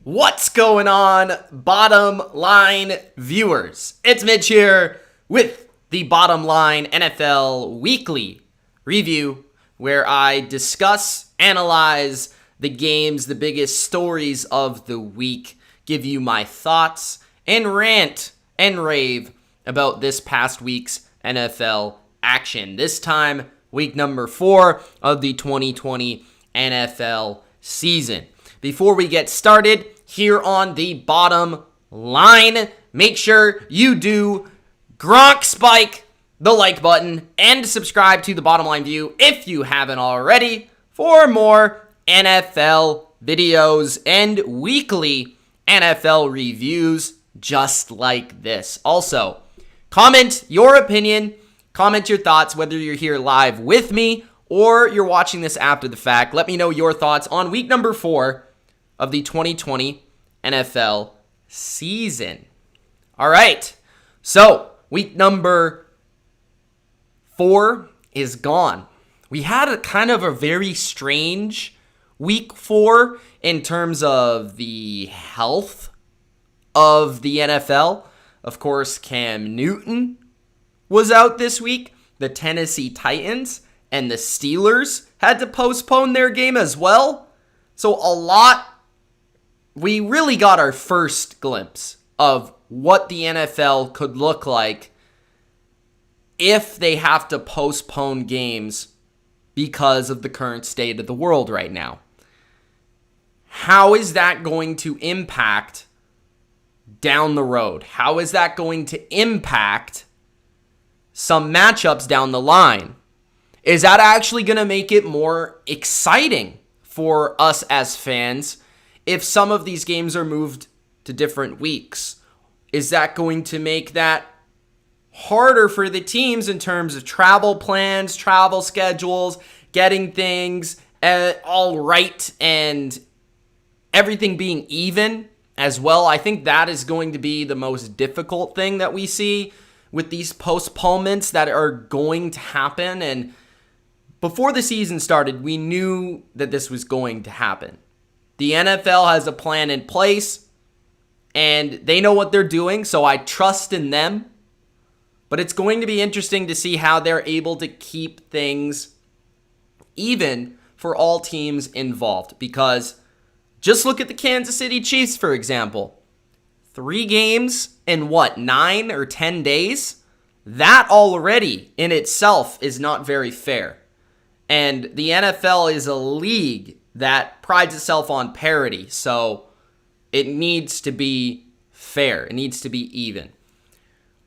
What's going on, bottom line viewers? It's Mitch here with the Bottom Line NFL Weekly Review, where I discuss, analyze the games, the biggest stories of the week, give you my thoughts, and rant and rave about this past week's NFL action. This time, week number 4 of the 2020 NFL season. Before we get started here on the bottom line, make sure you do Gronk spike the like button and subscribe to the Bottom Line View if you haven't already for more NFL videos and weekly NFL reviews just like this. Also, comment your opinion, comment your thoughts, whether you're here live with me or you're watching this after the fact. Let me know your thoughts on week number 4 of the 2020 NFL season. All right, so week number 4 is gone. We had a kind of a very strange week 4 in terms of the health of the NFL. Of course, Cam Newton was out this week. The Tennessee Titans and the Steelers had to postpone their game as well. So we really got our first glimpse of what the NFL could look like if they have to postpone games because of the current state of the world right now. How is that going to impact down the road? How is that going to impact some matchups down the line? Is that actually going to make it more exciting for us as fans if some of these games are moved to different weeks? Is that going to make that harder for the teams in terms of travel plans, travel schedules, getting things all right, and everything being even as well? I think that is going to be the most difficult thing that we see with these postponements that are going to happen. And before the season started, we knew that this was going to happen. The NFL has a plan in place, and they know what they're doing, so I trust in them. But it's going to be interesting to see how they're able to keep things even for all teams involved. Because just look at the Kansas City Chiefs, for example. 3 games in 9 or 10 days? That already in itself is not very fair. And the NFL is a league that prides itself on parity, so it needs to be fair. It needs to be even.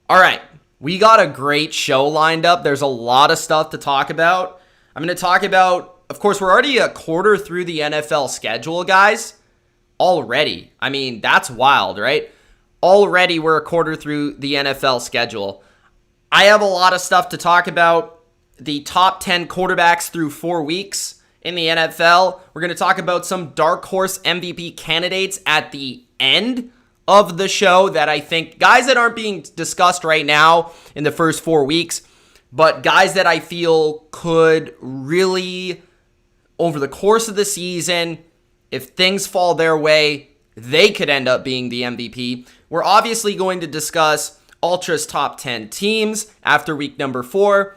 All right, we got a great show lined up. There's a lot of stuff to talk about. I'm going to talk about, of course, we're already a quarter through the NFL schedule, guys. Already. I mean, that's wild, right? Already we're a quarter through the NFL schedule. I have a lot of stuff to talk about. The top 10 quarterbacks through 4 weeks in the NFL. We're going to talk about some dark horse MVP candidates at the end of the show that I think, guys that aren't being discussed right now in the first 4 weeks, but guys that I feel could really, over the course of the season, if things fall their way, they could end up being the MVP. We're obviously going to discuss Ultra's top 10 teams after week number 4.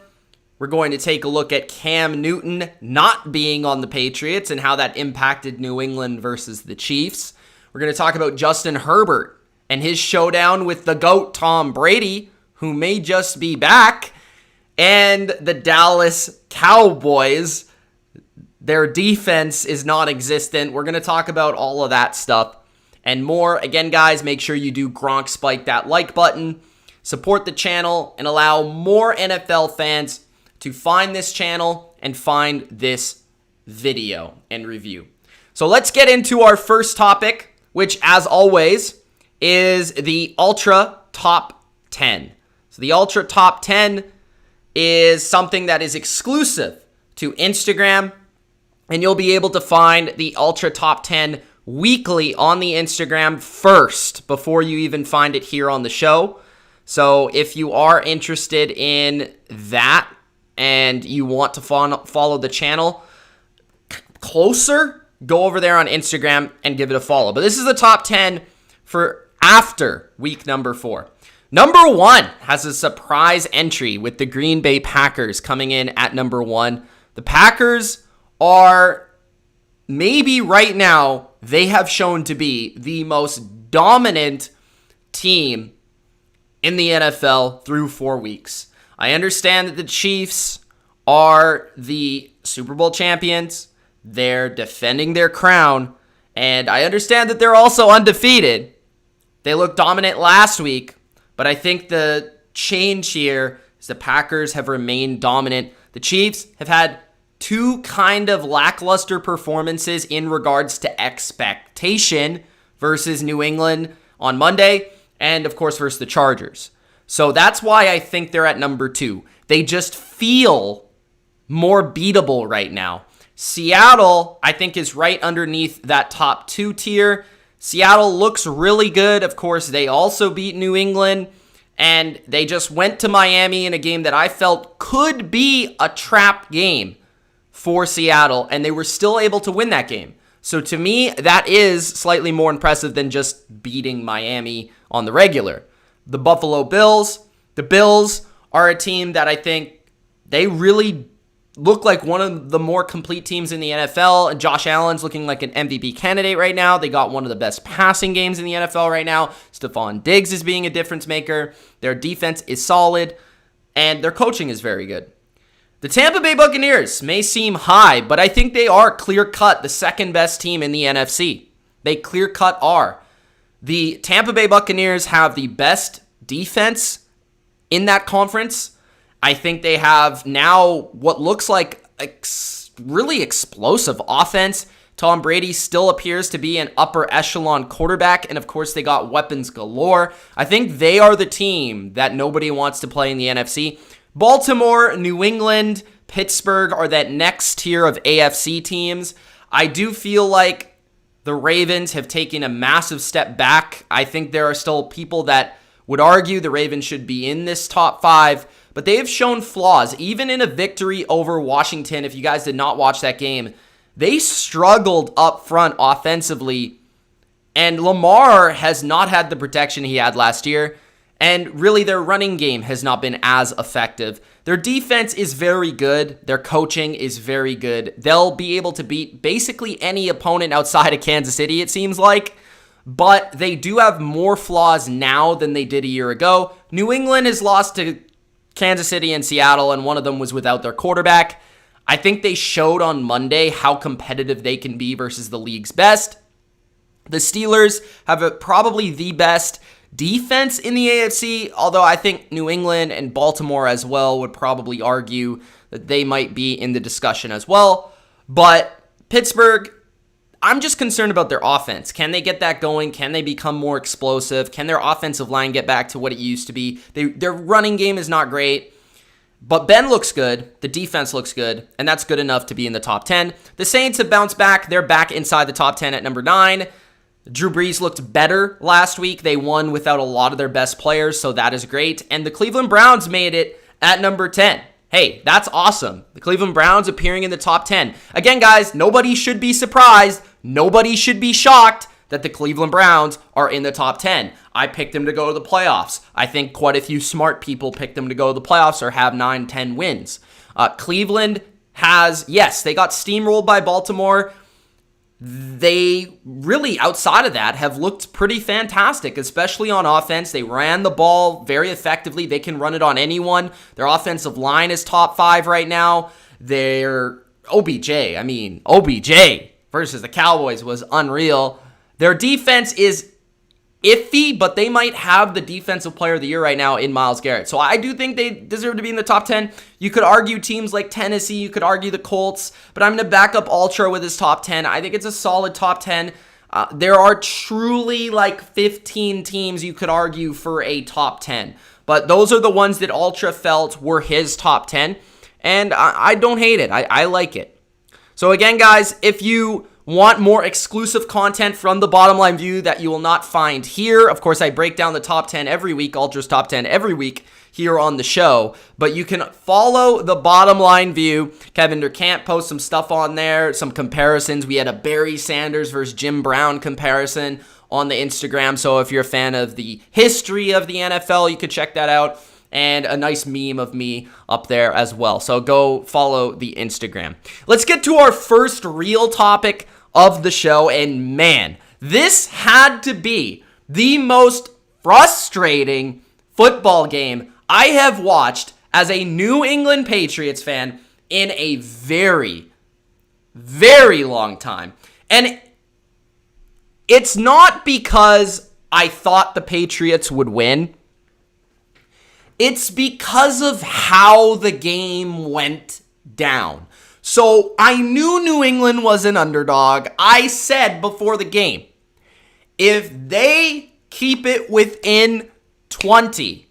We're going to take a look at Cam Newton not being on the Patriots and how that impacted New England versus the Chiefs. We're going to talk about Justin Herbert and his showdown with the GOAT Tom Brady, who may just be back, and the Dallas Cowboys. Their defense is non-existent. We're going to talk about all of that stuff and more. Again, guys, make sure you do Gronk spike that like button, support the channel, and allow more NFL fans to find this channel and find this video and review. So let's get into our first topic, which, as always, is the Ultra Top 10. So the Ultra Top 10 is something that is exclusive to Instagram, and you'll be able to find the Ultra Top 10 weekly on the Instagram first before you even find it here on the show. So if you are interested in that and you want to follow the channel closer go over there on Instagram and give it a follow. But this is the top 10 for after week number 4. Number 1 has a surprise entry with the Green Bay Packers coming in at number 1. The Packers are maybe right now, they have shown to be the most dominant team in the NFL through 4 weeks. I understand that the Chiefs are the Super Bowl champions. They're defending their crown. And I understand that they're also undefeated. They looked dominant last week. But I think the change here is the Packers have remained dominant. The Chiefs have had 2 kind of lackluster performances in regards to expectation versus New England on Monday and, of course, versus the Chargers. So that's why I think they're at number 2. They just feel more beatable right now. Seattle, I think, is right underneath that top 2 tier. Seattle looks really good. Of course, they also beat New England, and they just went to Miami in a game that I felt could be a trap game for Seattle, and they were still able to win that game. So to me, that is slightly more impressive than just beating Miami on the regular. The Buffalo Bills, the Bills are a team that I think they really look like one of the more complete teams in the NFL. And Josh Allen's looking like an MVP candidate right now. They got one of the best passing games in the NFL right now. Stephon Diggs is being a difference maker. Their defense is solid, and their coaching is very good. The Tampa Bay Buccaneers may seem high, but I think they are clear-cut the second best team in the NFC. They clear-cut are. The Tampa Bay Buccaneers have the best defense in that conference. I think they have now what looks like really explosive offense. Tom Brady still appears to be an upper echelon quarterback, and of course they got weapons galore. I think they are the team that nobody wants to play in the NFC. Baltimore, New England, Pittsburgh are that next tier of AFC teams. I do feel like the Ravens have taken a massive step back. I think there are still people that would argue the Ravens should be in this top 5, but they have shown flaws. Even in a victory over Washington, if you guys did not watch that game, they struggled up front offensively, and Lamar has not had the protection he had last year, and really their running game has not been as effective. Their defense is very good. Their coaching is very good. They'll be able to beat basically any opponent outside of Kansas City, it seems like. But they do have more flaws now than they did a year ago. New England has lost to Kansas City and Seattle, and one of them was without their quarterback. I think they showed on Monday how competitive they can be versus the league's best. The Steelers have probably the best defense in the AFC, although I think New England and Baltimore as well would probably argue that they might be in the discussion as well. But Pittsburgh, I'm just concerned about their offense. Can they get that going? Can they become more explosive? Can their offensive line get back to what it used to be? Their running game is not great, but Ben looks good. The defense looks good, and that's good enough to be in the top 10. The Saints have bounced back. They're back inside the top 10 at number 9. Drew Brees looked better last week. They won without a lot of their best players, so that is great. And the Cleveland Browns made it at number 10. Hey, that's awesome. The Cleveland Browns appearing in the top 10. Again, guys, nobody should be surprised. Nobody should be shocked that the Cleveland Browns are in the top 10. I picked them to go to the playoffs. I think quite a few smart people picked them to go to the playoffs or have 9, 10 wins. Cleveland has, yes, they got steamrolled by Baltimore. They really, outside of that, have looked pretty fantastic, especially on offense. They ran the ball very effectively. They can run it on anyone. Their offensive line is top 5 right now. Their OBJ versus the Cowboys was unreal. Their defense is iffy, but they might have the defensive player of the year right now in Myles Garrett. So I do think they deserve to be in the top 10. You could argue teams like Tennessee, you could argue the Colts, but I'm going to back up Ultra with his top 10. I think it's a solid top 10. There are truly like 15 teams you could argue for a top 10, but those are the ones that Ultra felt were his top 10, and I don't hate it. I like it. So again, guys, if you want more exclusive content from the Bottom Line View that you will not find here, of course, I break down the top 10 every week, Ultra's top 10 every week. here on the show. But you can follow the Bottom Line View. Kevin DeCamp posts some stuff on there, some comparisons. We had a Barry Sanders versus Jim Brown comparison on the Instagram. So if you're a fan of the history of the NFL, you could check that out. And a nice meme of me up there as well. So go follow the Instagram. Let's get to our first real topic of the show. And man, this had to be the most frustrating football game I have watched as a New England Patriots fan in a very, very long time. And it's not because I thought the Patriots would win. It's because of how the game went down. So I knew New England was an underdog. I said before the game, if they keep it within 20,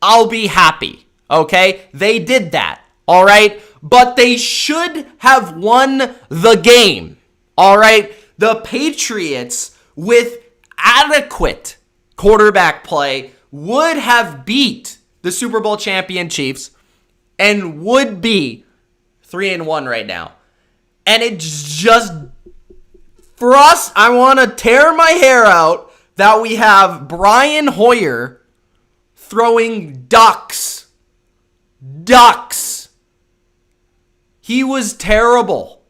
I'll be happy. Okay? They did that. All right? But they should have won the game. All right? The Patriots, with adequate quarterback play, would have beat the Super Bowl champion Chiefs and would be 3-1 right now. And it's just, for us, I want to tear my hair out that we have Brian Hoyer throwing ducks. Ducks. He was terrible.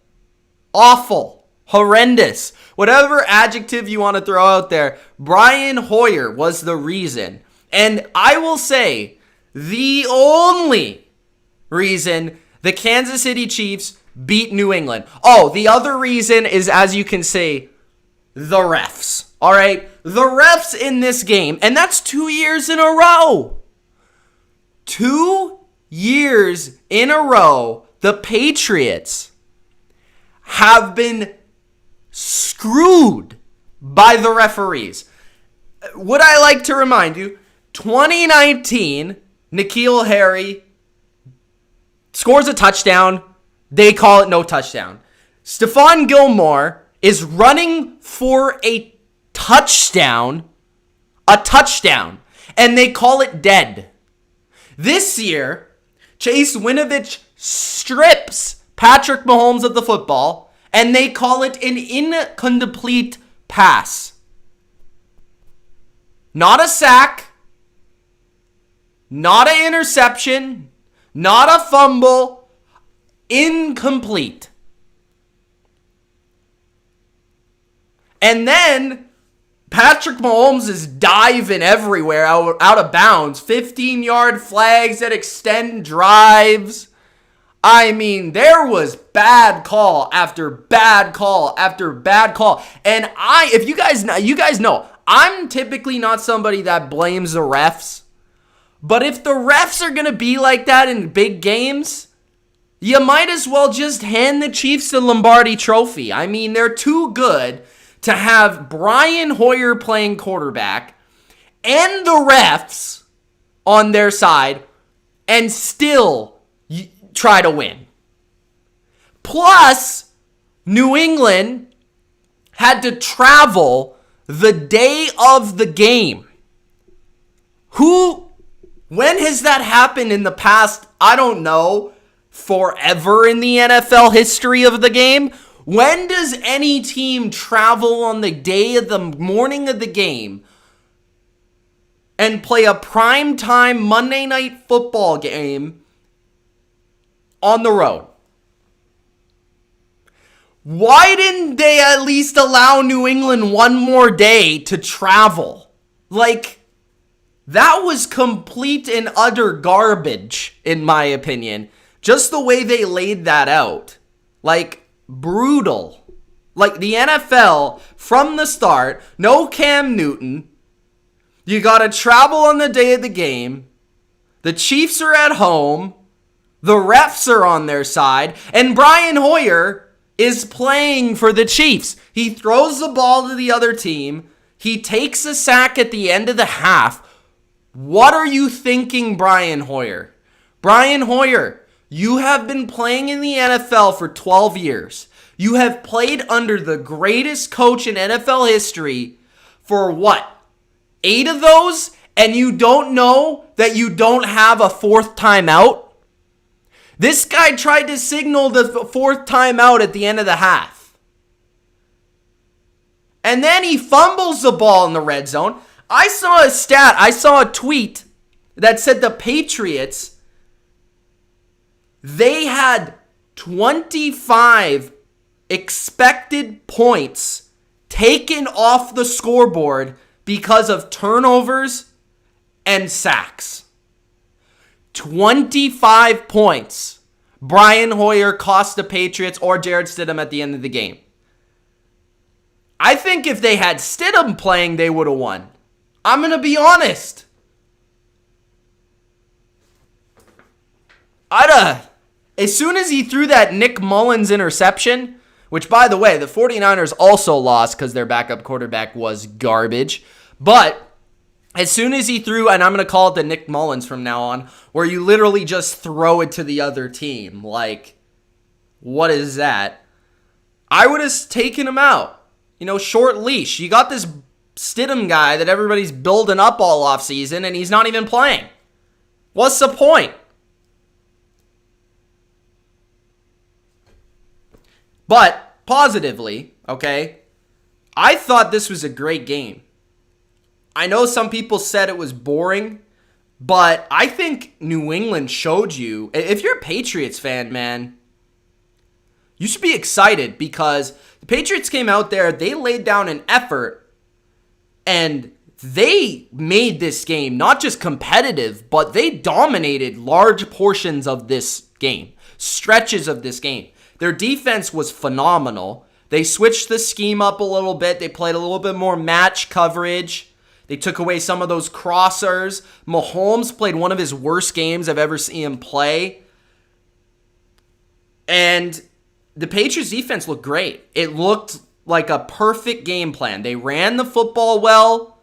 Awful. Horrendous. Whatever adjective you want to throw out there, Brian Hoyer was the reason. And I will say, the only reason the Kansas City Chiefs beat New England. Oh, the other reason is, as you can see, the refs. All right? The refs in this game, and that's 2 years in a row. 2 years in a row, the Patriots have been screwed by the referees. Would I like to remind you, 2019, N'Keal Harry scores a touchdown. They call it no touchdown. Stephon Gilmore is running for a touchdown, and they call it dead. This year, Chase Winovich strips Patrick Mahomes of the football, and they call it an incomplete pass. Not a sack, not an interception, not a fumble, incomplete. And then Patrick Mahomes is diving everywhere out of bounds. 15-yard flags that extend drives. I mean, there was bad call after bad call after bad call. And if you guys know, I'm typically not somebody that blames the refs. But if the refs are going to be like that in big games, you might as well just hand the Chiefs the Lombardi Trophy. I mean, they're too good to have Brian Hoyer playing quarterback and the refs on their side and still try to win. Plus, New England had to travel the day of the game. When has that happened in the past, I don't know, forever in the NFL history of the game? When does any team travel on the day of the morning of the game and play a primetime Monday Night Football game on the road? Why didn't they at least allow New England one more day to travel? That was complete and utter garbage, in my opinion. Just the way they laid that out. Brutal. The NFL, from the start, no Cam Newton. You gotta travel on the day of the game. The Chiefs are at home. The refs are on their side. And Brian Hoyer is playing for the Chiefs. He throws the ball to the other team. He takes a sack at the end of the half. What are you thinking, Brian Hoyer? Brian Hoyer, you have been playing in the NFL for 12 years. You have played under the greatest coach in NFL history for what? 8 of those? and you don't know that you don't have a fourth timeout? This guy tried to signal the fourth timeout at the end of the half. And then he fumbles the ball in the red zone. I saw a tweet that said the Patriots, they had 25 expected points taken off the scoreboard because of turnovers and sacks. 25 points. Brian Hoyer cost the Patriots or Jared Stidham at the end of the game. I think if they had Stidham playing, they would have won. I'm going to be honest. As soon as he threw that Nick Mullins interception, which, by the way, the 49ers also lost because their backup quarterback was garbage. But as soon as he threw, and I'm going to call it the Nick Mullins from now on, where you literally just throw it to the other team. Like, what is that? I would have taken him out. Short leash. You got this Stidham guy that everybody's building up all offseason, and he's not even playing. What's the point? But positively, okay, I thought this was a great game. I know some people said it was boring, but I think New England showed you, if you're a Patriots fan, man, you should be excited because the Patriots came out there, they laid down an effort, and they made this game not just competitive, but they dominated large portions of this game, stretches of this game. Their defense was phenomenal. They switched the scheme up a little bit. They played a little bit more match coverage. They took away some of those crossers. Mahomes played one of his worst games I've ever seen him play. And the Patriots defense looked great. It looked like a perfect game plan. They ran the football well.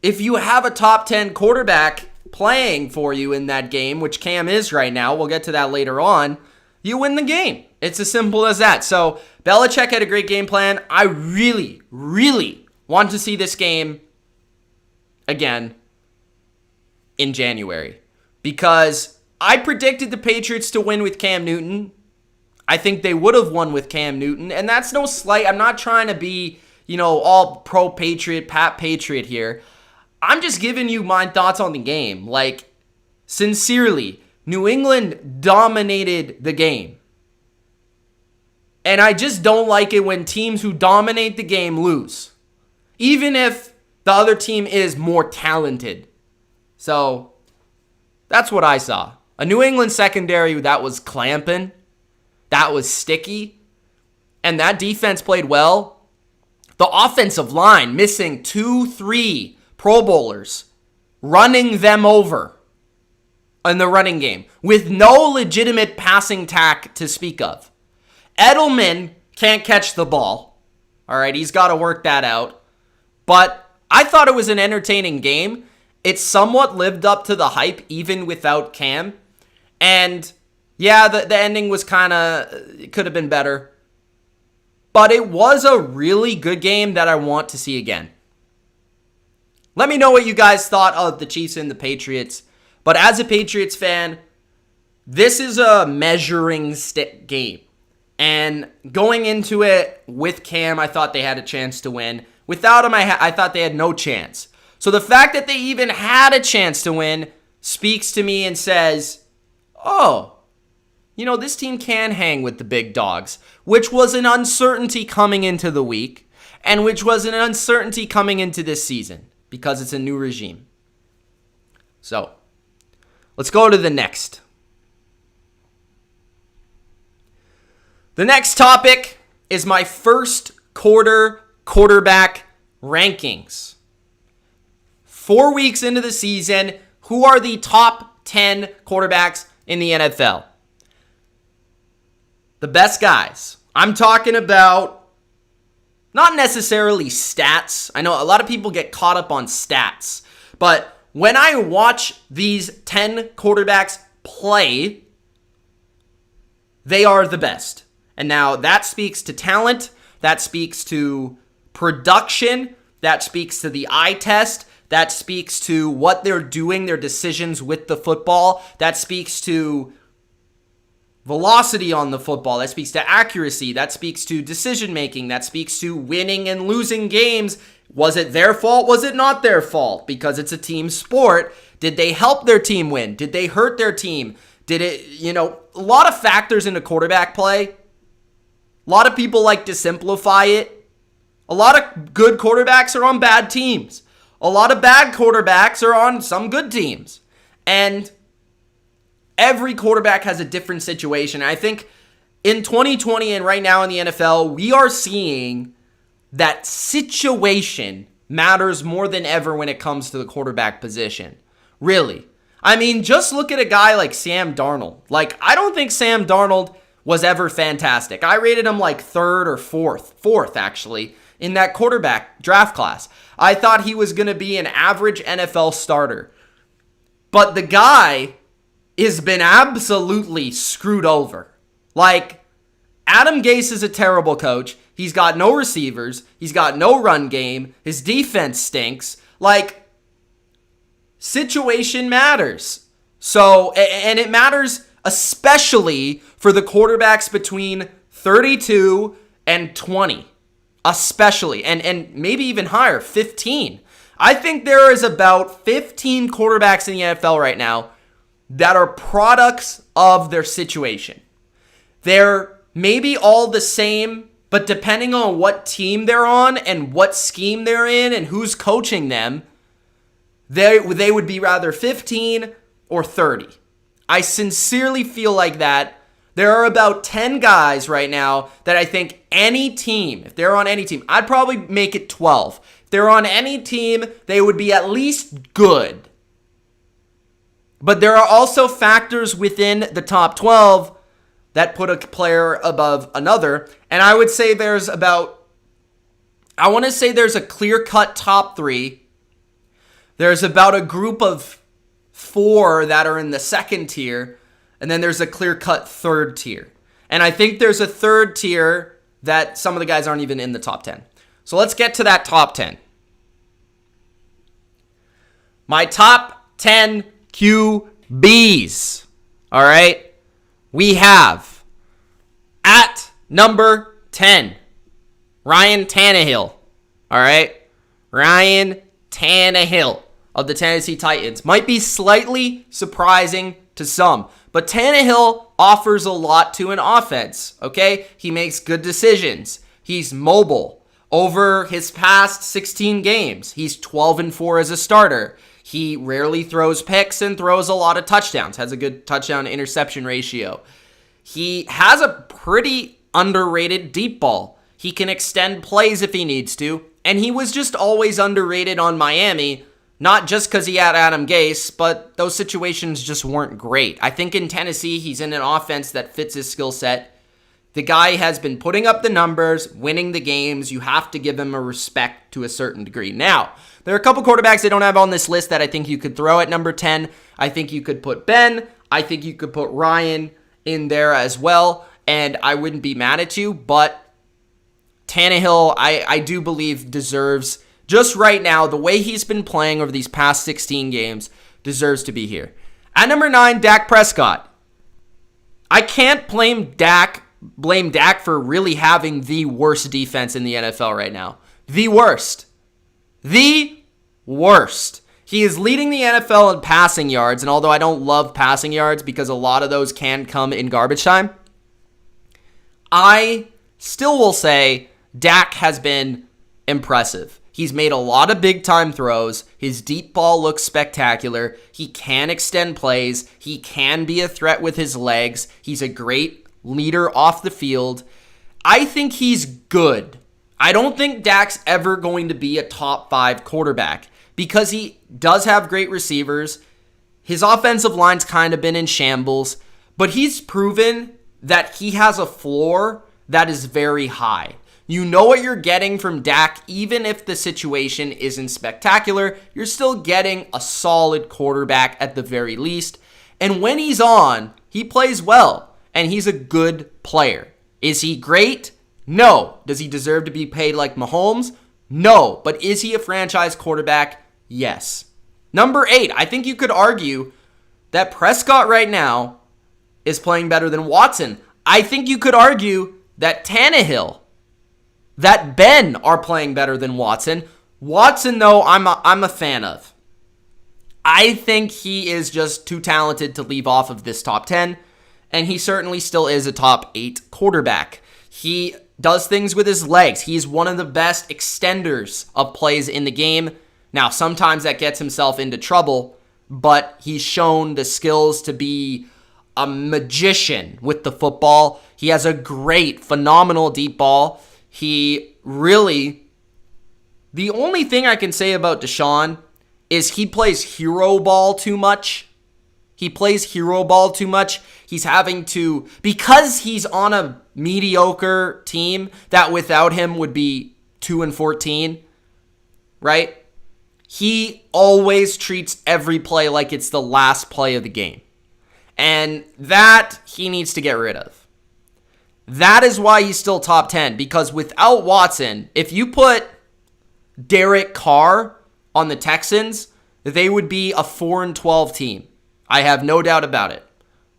If you have a top 10 quarterback playing for you in that game, which Cam is right now, we'll get to that later on, you win the game. It's as simple as that. So Belichick had a great game plan. I really, really want to see this game again in January because I predicted the Patriots to win with Cam Newton. I think they would have won with Cam Newton, and that's no slight. I'm not trying to be, all pro-Patriot, Pat Patriot here. I'm just giving you my thoughts on the game. Like, sincerely, New England dominated the game. And I just don't like it when teams who dominate the game lose. Even if the other team is more talented. So, that's what I saw. A New England secondary that was clamping. That was sticky. And that defense played well. The offensive line missing 2-3 Pro Bowlers. Running them over in the running game. With no legitimate passing attack to speak of. Edelman can't catch the ball. All right, he's got to work that out. But I thought it was an entertaining game. It somewhat lived up to the hype, even without Cam. And yeah, the ending was it could have been better. But it was a really good game that I want to see again. Let me know what you guys thought of the Chiefs and the Patriots. But as a Patriots fan, this is a measuring stick game. And going into it with Cam, I thought they had a chance to win. Without him, I thought they had no chance. So the fact that they even had a chance to win speaks to me and says, oh, this team can hang with the big dogs, which was an uncertainty coming into the week, and which was an uncertainty coming into this season, because it's a new regime. So, let's go to the next. The next topic is my first quarter quarterback rankings. 4 weeks into the season, who are the top 10 quarterbacks in the NFL? The best guys. I'm talking about not necessarily stats. I know a lot of people get caught up on stats. But when I watch these 10 quarterbacks play, they are the best. And now that speaks to talent. That speaks to production. That speaks to the eye test. That speaks to what they're doing, their decisions with the football. That speaks to velocity on the football. That speaks to accuracy. That speaks to decision making. That speaks to winning and losing games. Was it their fault? Was it not their fault? Because it's a team sport. Did they help their team win? Did they hurt their team? Did it, a lot of factors into quarterback play. A lot of people like to simplify it. A lot of good quarterbacks are on bad teams. A lot of bad quarterbacks are on some good teams. And every quarterback has a different situation. I think in 2020 and right now in the NFL, we are seeing that situation matters more than ever when it comes to the quarterback position. Really. I mean, just look at a guy like Sam Darnold. I don't think Sam Darnold was ever fantastic. I rated him third or fourth actually, in that quarterback draft class. I thought he was going to be an average NFL starter. But the guy has been absolutely screwed over. Adam Gase is a terrible coach. He's got no receivers. He's got no run game. His defense stinks. Situation matters. So, and it matters especially for the quarterbacks between 32 and 20. Especially. And maybe even higher, 15. I think there is about 15 quarterbacks in the NFL right now that are products of their situation. They're maybe all the same, but depending on what team they're on and what scheme they're in and who's coaching them, they would be rather 15 or 30. I sincerely feel like that. There are about 10 guys right now that I think any team, if they're on any team, I'd probably make it 12. If they're on any team, they would be at least good. But there are also factors within the top 12 that put a player above another. And I would say there's a clear-cut top 3. There's about a group of 4 that are in the second tier. And then there's a clear-cut third tier. And I think there's a third tier that some of the guys aren't even in the top 10. So let's get to that top 10. My top 10 QBs. All right. We have at number 10, Ryan Tannehill. All right. Ryan Tannehill of the Tennessee Titans. Might be slightly surprising to some, but Tannehill offers a lot to an offense, okay? He makes good decisions. He's mobile. Over his past 16 games, he's 12-4 as a starter. He rarely throws picks and throws a lot of touchdowns, has a good touchdown-to-interception ratio. He has a pretty underrated deep ball. He can extend plays if he needs to, and he was just always underrated on Miami. Not just because he had Adam Gase, but those situations just weren't great. I think in Tennessee, he's in an offense that fits his skill set. The guy has been putting up the numbers, winning the games. You have to give him a respect to a certain degree. Now, there are a couple quarterbacks I don't have on this list that I think you could throw at number 10. I think you could put Ben. I think you could put Ryan in there as well, and I wouldn't be mad at you, but Tannehill, I do believe deserves, just right now, the way he's been playing over these past 16 games, deserves to be here. At number 9, Dak Prescott. I can't blame Dak for really having the worst defense in the NFL right now. The worst. The worst. He is leading the NFL in passing yards, and although I don't love passing yards because a lot of those can come in garbage time, I still will say Dak has been impressive. He's made a lot of big-time throws. His deep ball looks spectacular. He can extend plays. He can be a threat with his legs. He's a great leader off the field. I think he's good. I don't think Dak's ever going to be a top 5 quarterback because he does have great receivers. His offensive line's kind of been in shambles, but he's proven that he has a floor that is very high. You know what you're getting from Dak, even if the situation isn't spectacular. You're still getting a solid quarterback at the very least. And when he's on, he plays well, and he's a good player. Is he great? No. Does he deserve to be paid like Mahomes? No. But is he a franchise quarterback? Yes. Number 8, I think you could argue that Prescott right now is playing better than Watson. I think you could argue that Tannehill, that Ben are playing better than Watson. Watson, though, I'm a fan of. I think he is just too talented to leave off of this top 10, and he certainly still is a top 8 quarterback. He does things with his legs. He's one of the best extenders of plays in the game. Now, sometimes that gets himself into trouble, but he's shown the skills to be a magician with the football. He has a great, phenomenal deep ball. The only thing I can say about Deshaun is he plays hero ball too much. He's having to, because he's on a mediocre team that without him would be 2-14, right? He always treats every play like it's the last play of the game. And that he needs to get rid of. That is why he's still top 10, because without Watson, if you put Derek Carr on the Texans, they would be a 4-12 team. I have no doubt about it.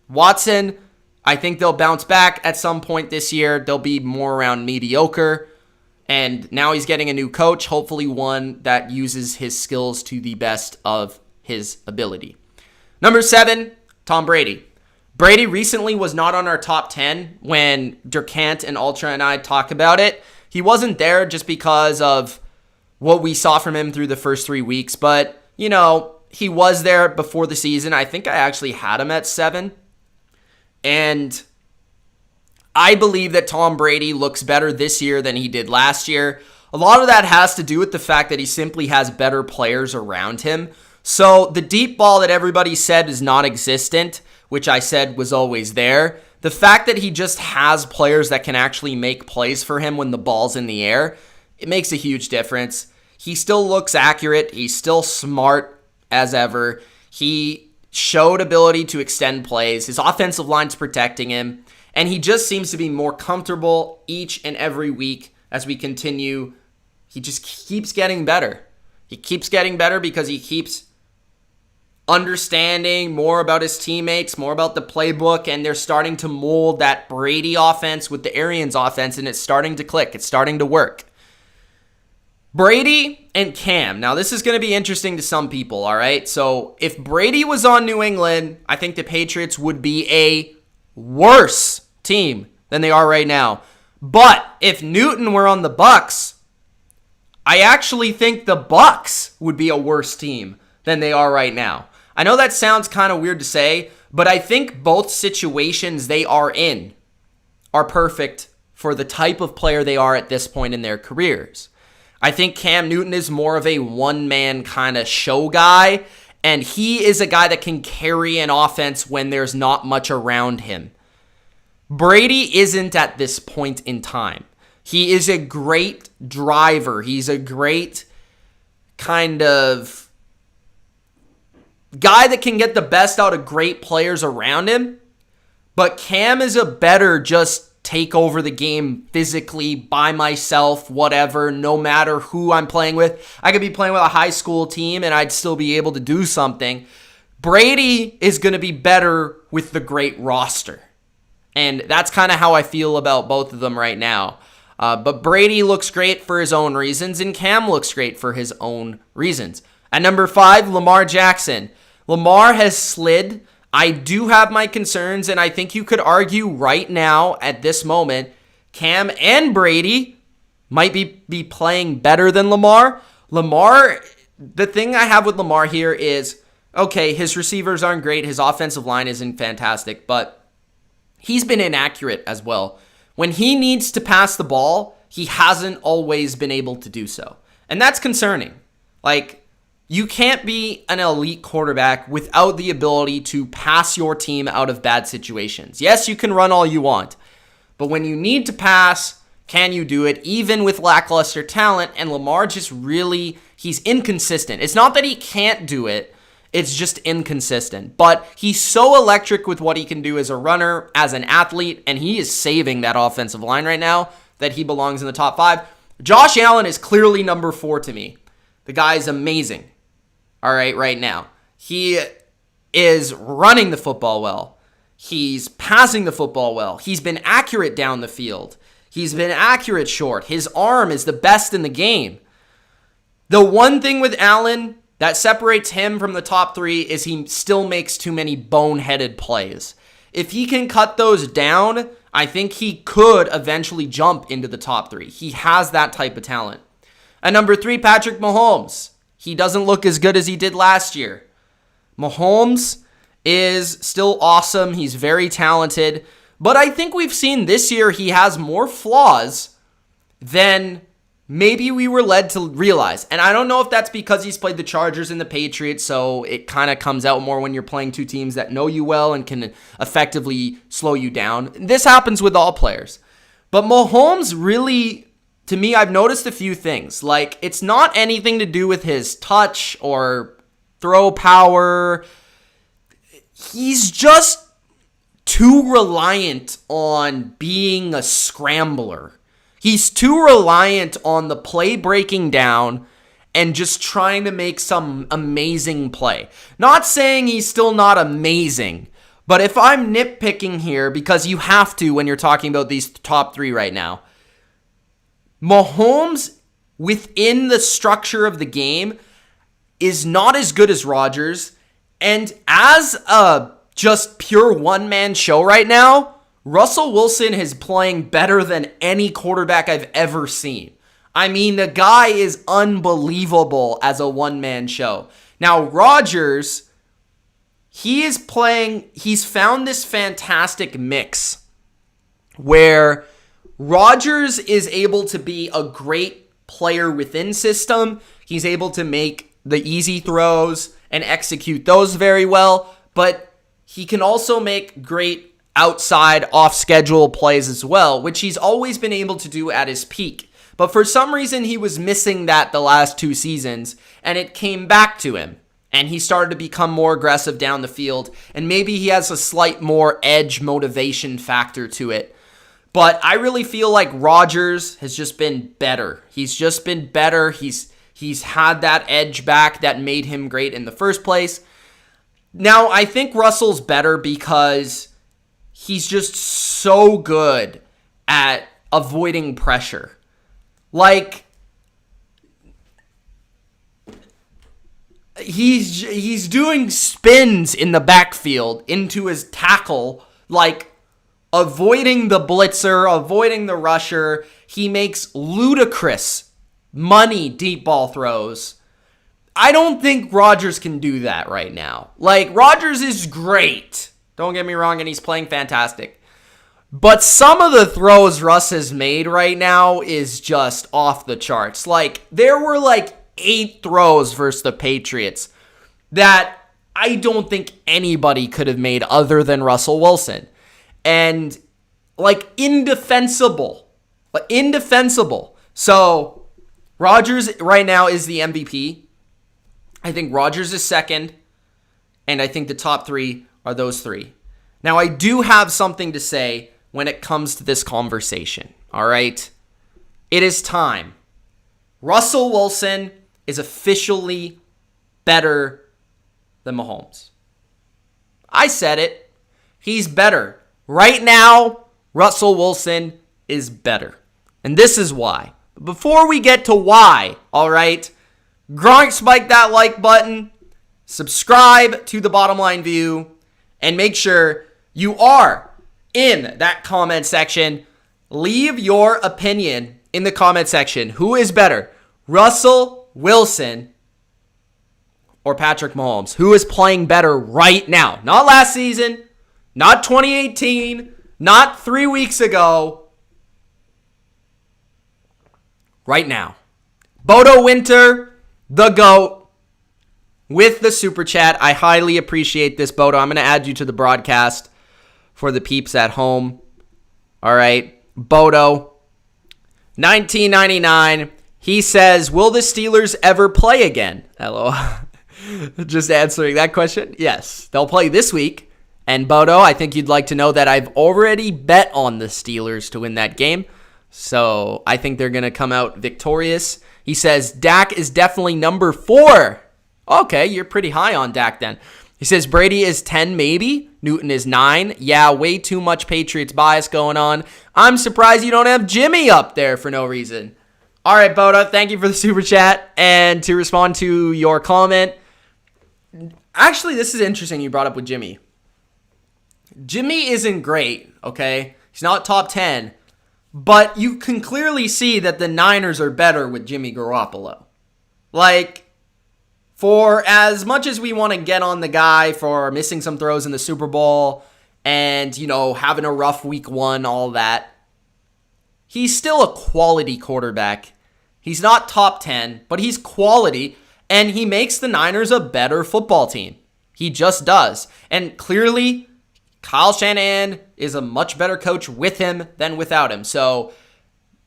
Watson, I think they'll bounce back at some point this year. They'll be more around mediocre. And now he's getting a new coach, hopefully one that uses his skills to the best of his ability. Number 7, Tom Brady. Brady recently was not on our top 10 when Durkant and Ultra and I talk about it. He wasn't there just because of what we saw from him through the first 3 weeks. But, he was there before the season. I think I actually had him at 7. And I believe that Tom Brady looks better this year than he did last year. A lot of that has to do with the fact that he simply has better players around him. So the deep ball that everybody said is non-existent, which I said was always there, the fact that he just has players that can actually make plays for him when the ball's in the air, it makes a huge difference. He still looks accurate. He's still smart as ever. He showed ability to extend plays. His offensive line's protecting him. And he just seems to be more comfortable each and every week as we continue. He just keeps getting better. He keeps getting better because he keeps understanding more about his teammates, more about the playbook, and they're starting to mold that Brady offense with the Arians offense, and it's starting to click. It's starting to work. Brady and Cam. Now, this is going to be interesting to some people, all right? So, if Brady was on New England, I think the Patriots would be a worse team than they are right now. But if Newton were on the Bucs, I actually think the Bucs would be a worse team than they are right now. I know that sounds kind of weird to say, but I think both situations they are in are perfect for the type of player they are at this point in their careers. I think Cam Newton is more of a one-man kind of show guy, and he is a guy that can carry an offense when there's not much around him. Brady isn't at this point in time. He is a great driver. He's a great kind of guy that can get the best out of great players around him. But Cam is a better just take over the game physically by myself, whatever, no matter who I'm playing with. I could be playing with a high school team and I'd still be able to do something. Brady is going to be better with the great roster. And that's kind of how I feel about both of them right now. But Brady looks great for his own reasons, and Cam looks great for his own reasons. At number 5, Lamar Jackson. Lamar has slid. I do have my concerns, and I think you could argue right now, at this moment, Cam and Brady might be playing better than Lamar. The thing I have with Lamar here is, okay, his receivers aren't great, his offensive line isn't fantastic, but he's been inaccurate as well. When he needs to pass the ball, he hasn't always been able to do so. And that's concerning. You can't be an elite quarterback without the ability to pass your team out of bad situations. Yes, you can run all you want, but when you need to pass, can you do it even with lackluster talent? And Lamar just he's inconsistent. It's not that he can't do it, it's just inconsistent. But he's so electric with what he can do as a runner, as an athlete, and he is saving that offensive line right now that he belongs in the top 5. Josh Allen is clearly number 4 to me. The guy is amazing. all right now. He is running the football well. He's passing the football well. He's been accurate down the field. He's been accurate short. His arm is the best in the game. The one thing with Allen that separates him from the top three is he still makes too many boneheaded plays. If he can cut those down, I think he could eventually jump into the top three. He has that type of talent. At number 3, Patrick Mahomes. He doesn't look as good as he did last year. Mahomes is still awesome. He's very talented. But I think we've seen this year he has more flaws than maybe we were led to realize. And I don't know if that's because he's played the Chargers and the Patriots, so it kind of comes out more when you're playing two teams that know you well and can effectively slow you down. This happens with all players. But Mahomes really, to me, I've noticed a few things. Like, it's not anything to do with his touch or throw power. He's just too reliant on being a scrambler. He's too reliant on the play breaking down and just trying to make some amazing play. Not saying he's still not amazing, but if I'm nitpicking here, because you have to when you're talking about these top 3 right now, Mahomes, within the structure of the game, is not as good as Rodgers. And as a just pure one-man show right now, Russell Wilson is playing better than any quarterback I've ever seen. I mean, the guy is unbelievable as a one-man show. Now, Rodgers, he's found this fantastic mix where Rodgers is able to be a great player within system. He's able to make the easy throws and execute those very well, but he can also make great outside, off-schedule plays as well, which he's always been able to do at his peak. But for some reason, he was missing that the last 2 seasons, and it came back to him. And he started to become more aggressive down the field, and maybe he has a slight more edge motivation factor to it. But I really feel like Rodgers has just been better. He's just been better. He's had that edge back that made him great in the first place. Now, I think Russell's better because he's just so good at avoiding pressure. Like, he's doing spins in the backfield into his tackle, like avoiding the blitzer, avoiding the rusher. He makes ludicrous money deep ball throws. I don't think Rodgers can do that right now. Like, Rodgers is great. Don't get me wrong, and he's playing fantastic. But some of the throws Russ has made right now is just off the charts. Like, there were like 8 throws versus the Patriots that I don't think anybody could have made other than Russell Wilson. And, like, indefensible. So, Rodgers right now is the MVP. I think Rodgers is second. And I think the top 3 are those 3. Now, I do have something to say when it comes to this conversation, all right? It is time. Russell Wilson is officially better than Mahomes. I said it. He's better. Right now, Russell Wilson is better. And this is why. Before we get to why, all right, Gronk, spike that like button, subscribe to The Bottom Line View, and make sure you are in that comment section. Leave your opinion in the comment section. Who is better, Russell Wilson or Patrick Mahomes? Who is playing better right now? Not last season, not 2018, not 3 weeks ago. Right now. Bodo Winter, the GOAT, with the super chat. I highly appreciate this, Bodo. I'm going to add you to the broadcast for the peeps at home. All right. Bodo, 1999. He says, will the Steelers ever play again? Hello. Just answering that question. Yes, they'll play this week. And Bodo, I think you'd like to know that I've already bet on the Steelers to win that game. So I think they're going to come out victorious. He says, Dak is definitely number 4 Okay, you're pretty high on Dak then. He says Brady is 10 maybe. Newton is 9. Yeah, way too much Patriots bias going on. I'm surprised you don't have Jimmy up there for no reason. All right, Boda, thank you for the super chat. And to respond to your comment, actually, this is interesting you brought up with Jimmy. Jimmy isn't great, okay? He's not top 10. But you can clearly see that the Niners are better with Jimmy Garoppolo. Like, for as much as we want to get on the guy for missing some throws in the Super Bowl and, having a rough week 1, all that, he's still a quality quarterback. He's not top 10, but he's quality, and he makes the Niners a better football team. He just does. And clearly, Kyle Shanahan is a much better coach with him than without him. So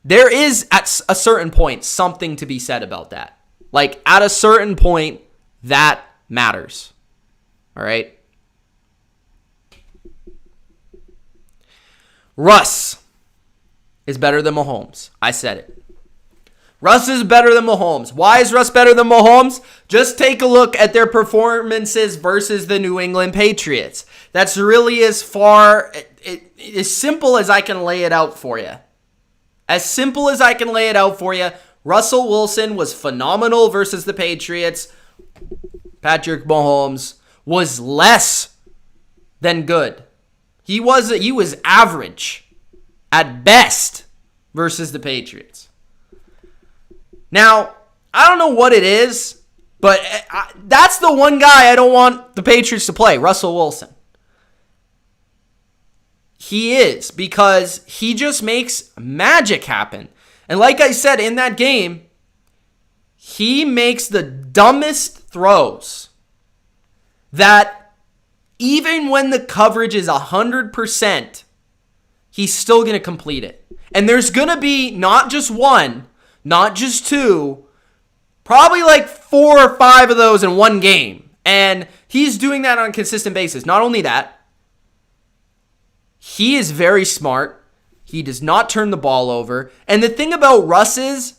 there is, at a certain point, something to be said about that. Like, at a certain point, that matters. All right? Russ is better than Mahomes. I said it. Russ is better than Mahomes. Why is Russ better than Mahomes? Just take a look at their performances versus the New England Patriots. That's really as simple as I can lay it out for you. As simple as I can lay it out for you. Russell Wilson was phenomenal versus the Patriots. Patrick Mahomes was less than good. He was average at best versus the Patriots. Now, I don't know what it is, but that's the one guy I don't want the Patriots to play, Russell Wilson. He is, because he just makes magic happen. And like I said, in that game, he makes the dumbest throws that even when the coverage is 100%, he's still going to complete it. And there's going to be not just one, not just two, probably like 4 or 5 of those in one game. And he's doing that on a consistent basis. Not only that, he is very smart. He does not turn the ball over. And the thing about Russ is,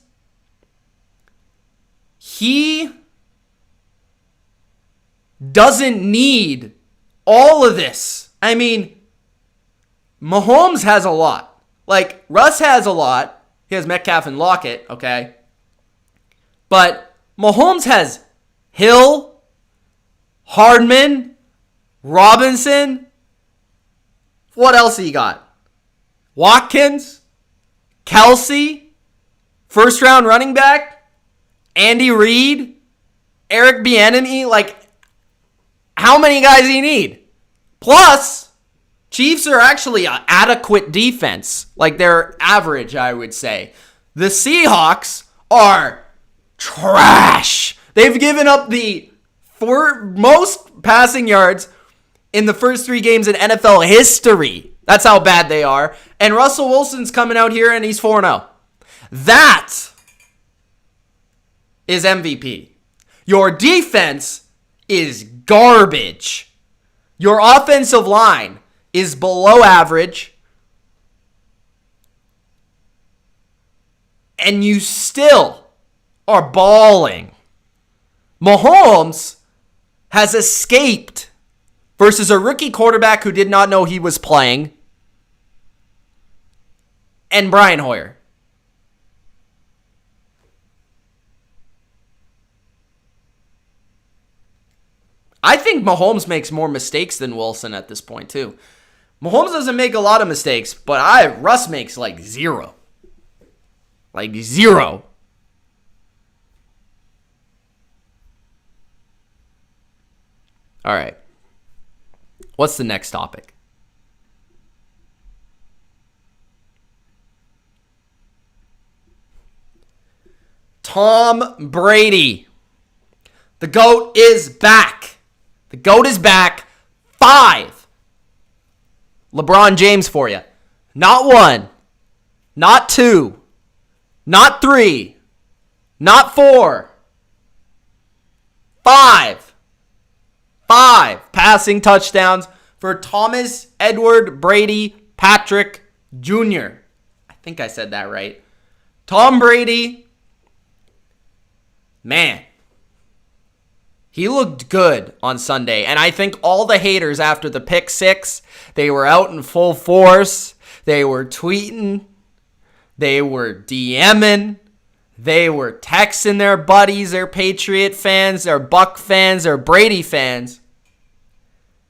he doesn't need all of this. I mean, Mahomes has a lot. Like, Russ has a lot. He has Metcalf and Lockett, okay? But Mahomes has Hill, Hardman, Robinson. What else he got? Watkins, Kelsey, first-round running back, Andy Reid, Eric Bieniemy. Like, how many guys do you need? Plus, Chiefs are actually an adequate defense. Like, they're average, I would say. The Seahawks are trash. They've given up the most passing yards in the first 3 games in NFL history. That's how bad they are. And Russell Wilson's coming out here and he's 4-0. That is MVP. Your defense is garbage. Your offensive line is below average. And you still are balling. Mahomes has escaped versus a rookie quarterback who did not know he was playing, and Brian Hoyer. I think Mahomes makes more mistakes than Wilson at this point, too. Mahomes doesn't make a lot of mistakes, but Russ makes like 0. Like 0. All right. What's the next topic? Tom Brady. The GOAT is back. The GOAT is back. 5. LeBron James for you. Not 1. Not 2. Not 3. Not 4. 5. 5 passing touchdowns for Thomas Edward Brady Patrick Jr. I think I said that right. Tom Brady, man, He looked good on Sunday. And I think all the haters after the pick six, they were out in full force. They were tweeting. They were DMing. They were texting their buddies, their Patriot fans, their Buck fans, their Brady fans.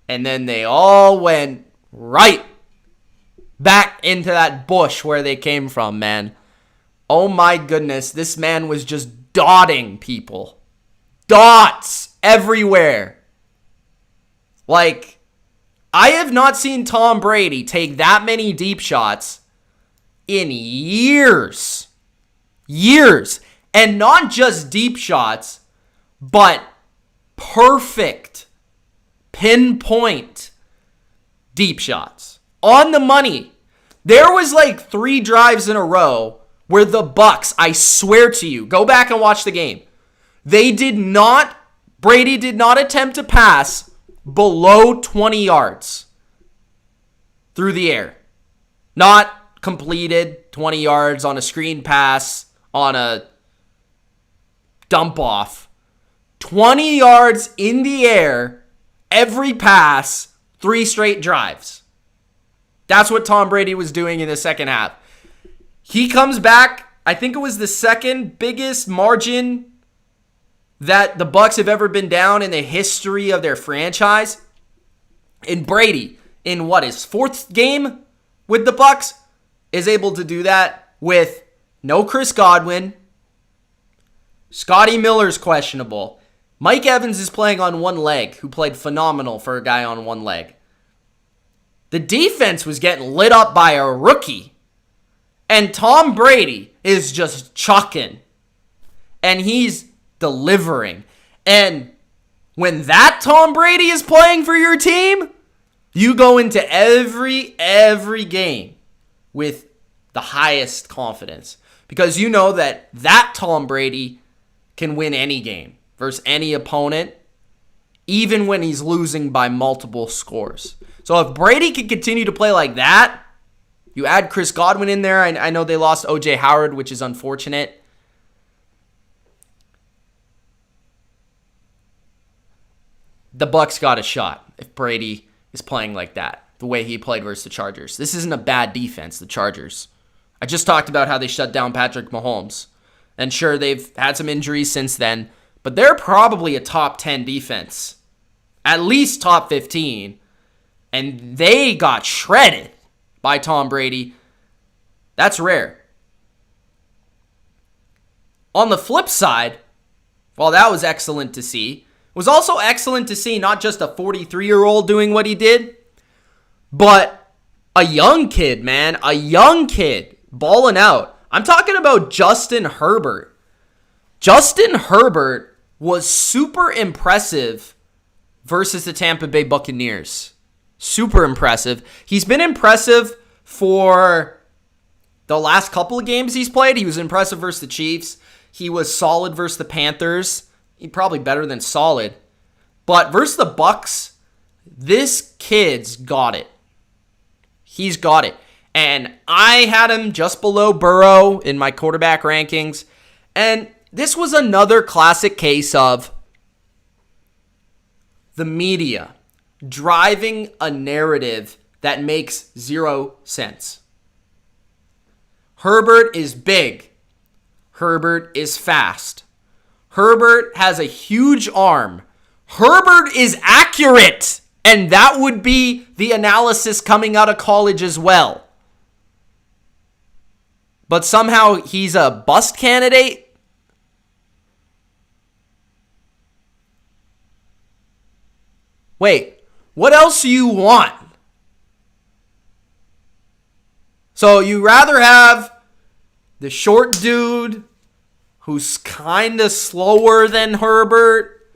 And then they all went right back into that bush where they came from, man. Oh my goodness, this man was just dotting people. Dots everywhere. Like, I have not seen Tom Brady take that many deep shots in years. Years. And not just deep shots, but perfect, pinpoint deep shots. On the money. There was like 3 drives in a row where the Bucks, I swear to you, go back and watch the game. Brady did not attempt to pass below 20 yards through the air. Not completed 20 yards on a screen pass, on a dump off. 20 yards in the air, every pass, 3 straight drives. That's what Tom Brady was doing in the second half. He comes back, I think it was the second biggest margin that the Bucks have ever been down in the history of their franchise. And Brady, in what, his 4th game with the Bucks, is able to do that with no Chris Godwin. Scotty Miller's questionable. Mike Evans is playing on one leg, who played phenomenal for a guy on one leg. The defense was getting lit up by a rookie. And Tom Brady is just chucking. And he's delivering. And when that Tom Brady is playing for your team, you go into every game with the highest confidence. Because you know that Tom Brady can win any game versus any opponent, even when he's losing by multiple scores. So if Brady can continue to play like that, you add Chris Godwin in there. I know they lost O.J. Howard, which is unfortunate. The Bucks got a shot if Brady is playing like that, the way he played versus the Chargers. This isn't a bad defense, the Chargers. I just talked about how they shut down Patrick Mahomes. And sure, they've had some injuries since then, but they're probably a top 10 defense. At least top 15. And they got shredded by Tom Brady. That's rare. On the flip side, while that was excellent to see, it was also excellent to see not just a 43-year-old doing what he did, but a young kid, man. A young kid balling out. I'm talking about Justin Herbert. Justin Herbert was super impressive versus the Tampa Bay Buccaneers. Super impressive. He's been impressive for the last couple of games he's played. He was impressive versus the Chiefs. He was solid versus the Panthers. He's probably better than solid. But versus the Bucks, this kid's got it. He's got it. And I had him just below Burrow in my quarterback rankings. And this was another classic case of the media driving a narrative that makes 0 sense. Herbert is big. Herbert is fast. Herbert has a huge arm. Herbert is accurate. And that would be the analysis coming out of college as well. But somehow he's a bust candidate? Wait, what else do you want? So you rather have the short dude who's kind of slower than Herbert,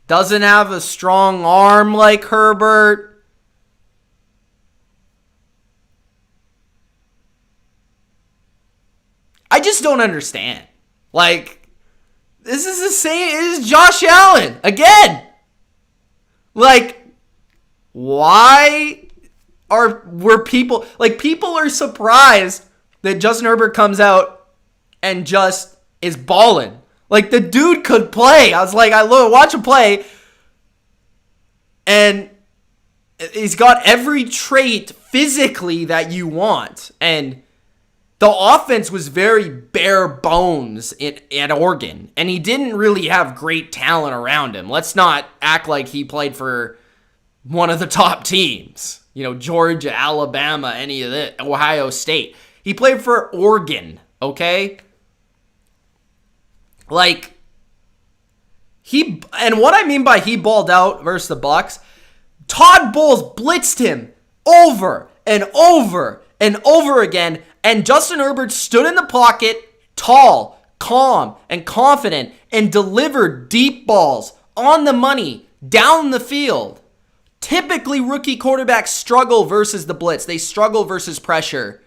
doesn't have a strong arm like Herbert. I just don't understand. Like, this is the same as Josh Allen. Again. Like, why were people... Like, people are surprised that Justin Herbert comes out and just is balling. Like, the dude could play. I was like, watch him play. And he's got every trait physically that you want. And the offense was very bare bones at Oregon. And he didn't really have great talent around him. Let's not act like he played for one of the top teams. Georgia, Alabama, any of that, Ohio State. He played for Oregon, okay? Like, and what I mean by he balled out versus the Bucs, Todd Bowles blitzed him over and over and over again, and Justin Herbert stood in the pocket, tall, calm, and confident, and delivered deep balls on the money, down the field. Typically, rookie quarterbacks struggle versus the blitz. They struggle versus pressure.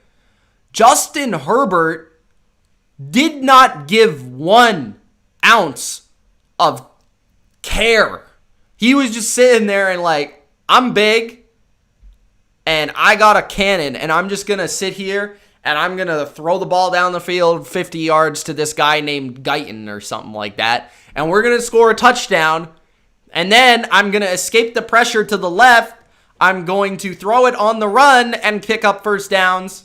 Justin Herbert did not give 1 ounce of care. He was just sitting there and like, I'm big and I got a cannon and I'm just going to sit here and I'm going to throw the ball down the field 50 yards to this guy named Guyton or something like that. And we're going to score a touchdown. And then I'm going to escape the pressure to the left. I'm going to throw it on the run and pick up first downs.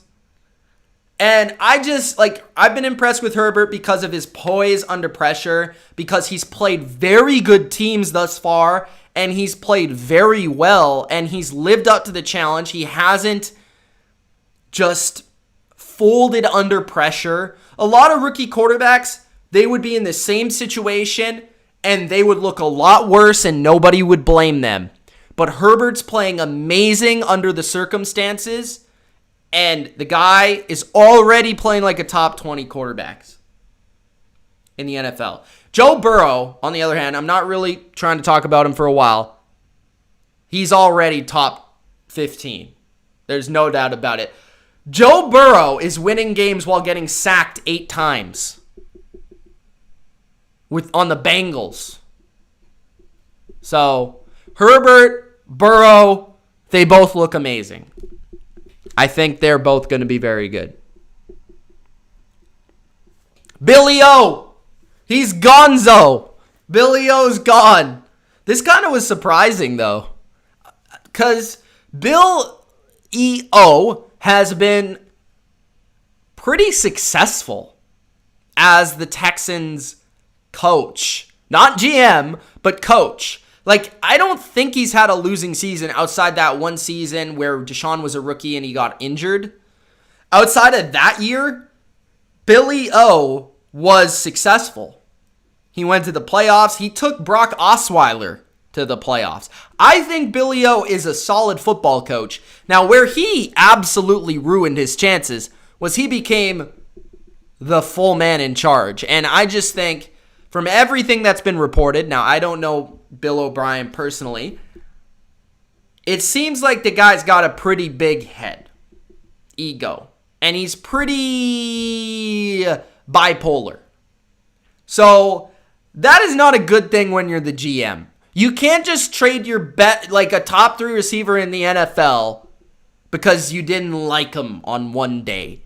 And I've been impressed with Herbert because of his poise under pressure, because he's played very good teams thus far, and he's played very well, and he's lived up to the challenge. He hasn't just folded under pressure. A lot of rookie quarterbacks, they would be in the same situation, and they would look a lot worse, and nobody would blame them. But Herbert's playing amazing under the circumstances, and the guy is already playing like a top 20 quarterbacks in the NFL. Joe Burrow, on the other hand, I'm not really trying to talk about him for a while. He's already top 15. There's no doubt about it. Joe Burrow is winning games while getting sacked 8 times on the Bengals. So, Herbert, Burrow, they both look amazing. I think they're both going to be very good. Billy O, he's gonzo. Billy O's gone. This kind of was surprising, though, because Bill E.O. has been pretty successful as the Texans coach. Not GM, but coach. Like, I don't think he's had a losing season outside that one season where Deshaun was a rookie and he got injured. Outside of that year, Billy O was successful. He went to the playoffs. He took Brock Osweiler to the playoffs. I think Billy O is a solid football coach. Now, where he absolutely ruined his chances was he became the full man in charge. And I just think, from everything that's been reported, now I don't know Bill O'Brien personally, it seems like the guy's got a pretty big head, ego, and he's pretty bipolar. So that is not a good thing when you're the GM. You can't just trade your bet like a top 3 receiver in the NFL because you didn't like him on one day.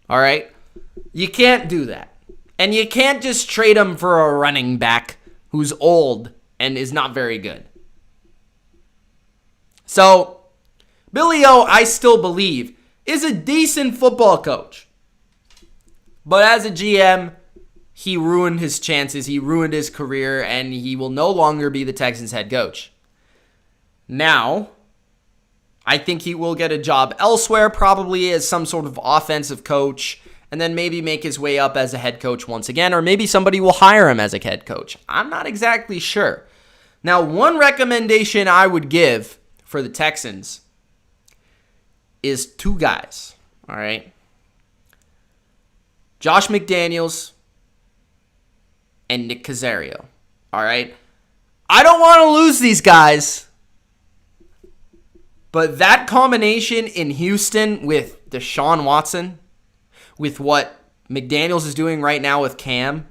All right? You can't do that. And you can't just trade him for a running back who's old and is not very good. So, Billy O, I still believe, is a decent football coach. But as a GM, he ruined his chances, he ruined his career, and he will no longer be the Texans head coach. Now, I think he will get a job elsewhere, probably as some sort of offensive coach, and then maybe make his way up as a head coach once again, or maybe somebody will hire him as a head coach. I'm not exactly sure. Now, one recommendation I would give for the Texans is 2 guys, all right? Josh McDaniels and Nick Caserio, all right? I don't want to lose these guys, but that combination in Houston with Deshaun Watson, with what McDaniels is doing right now with Cam,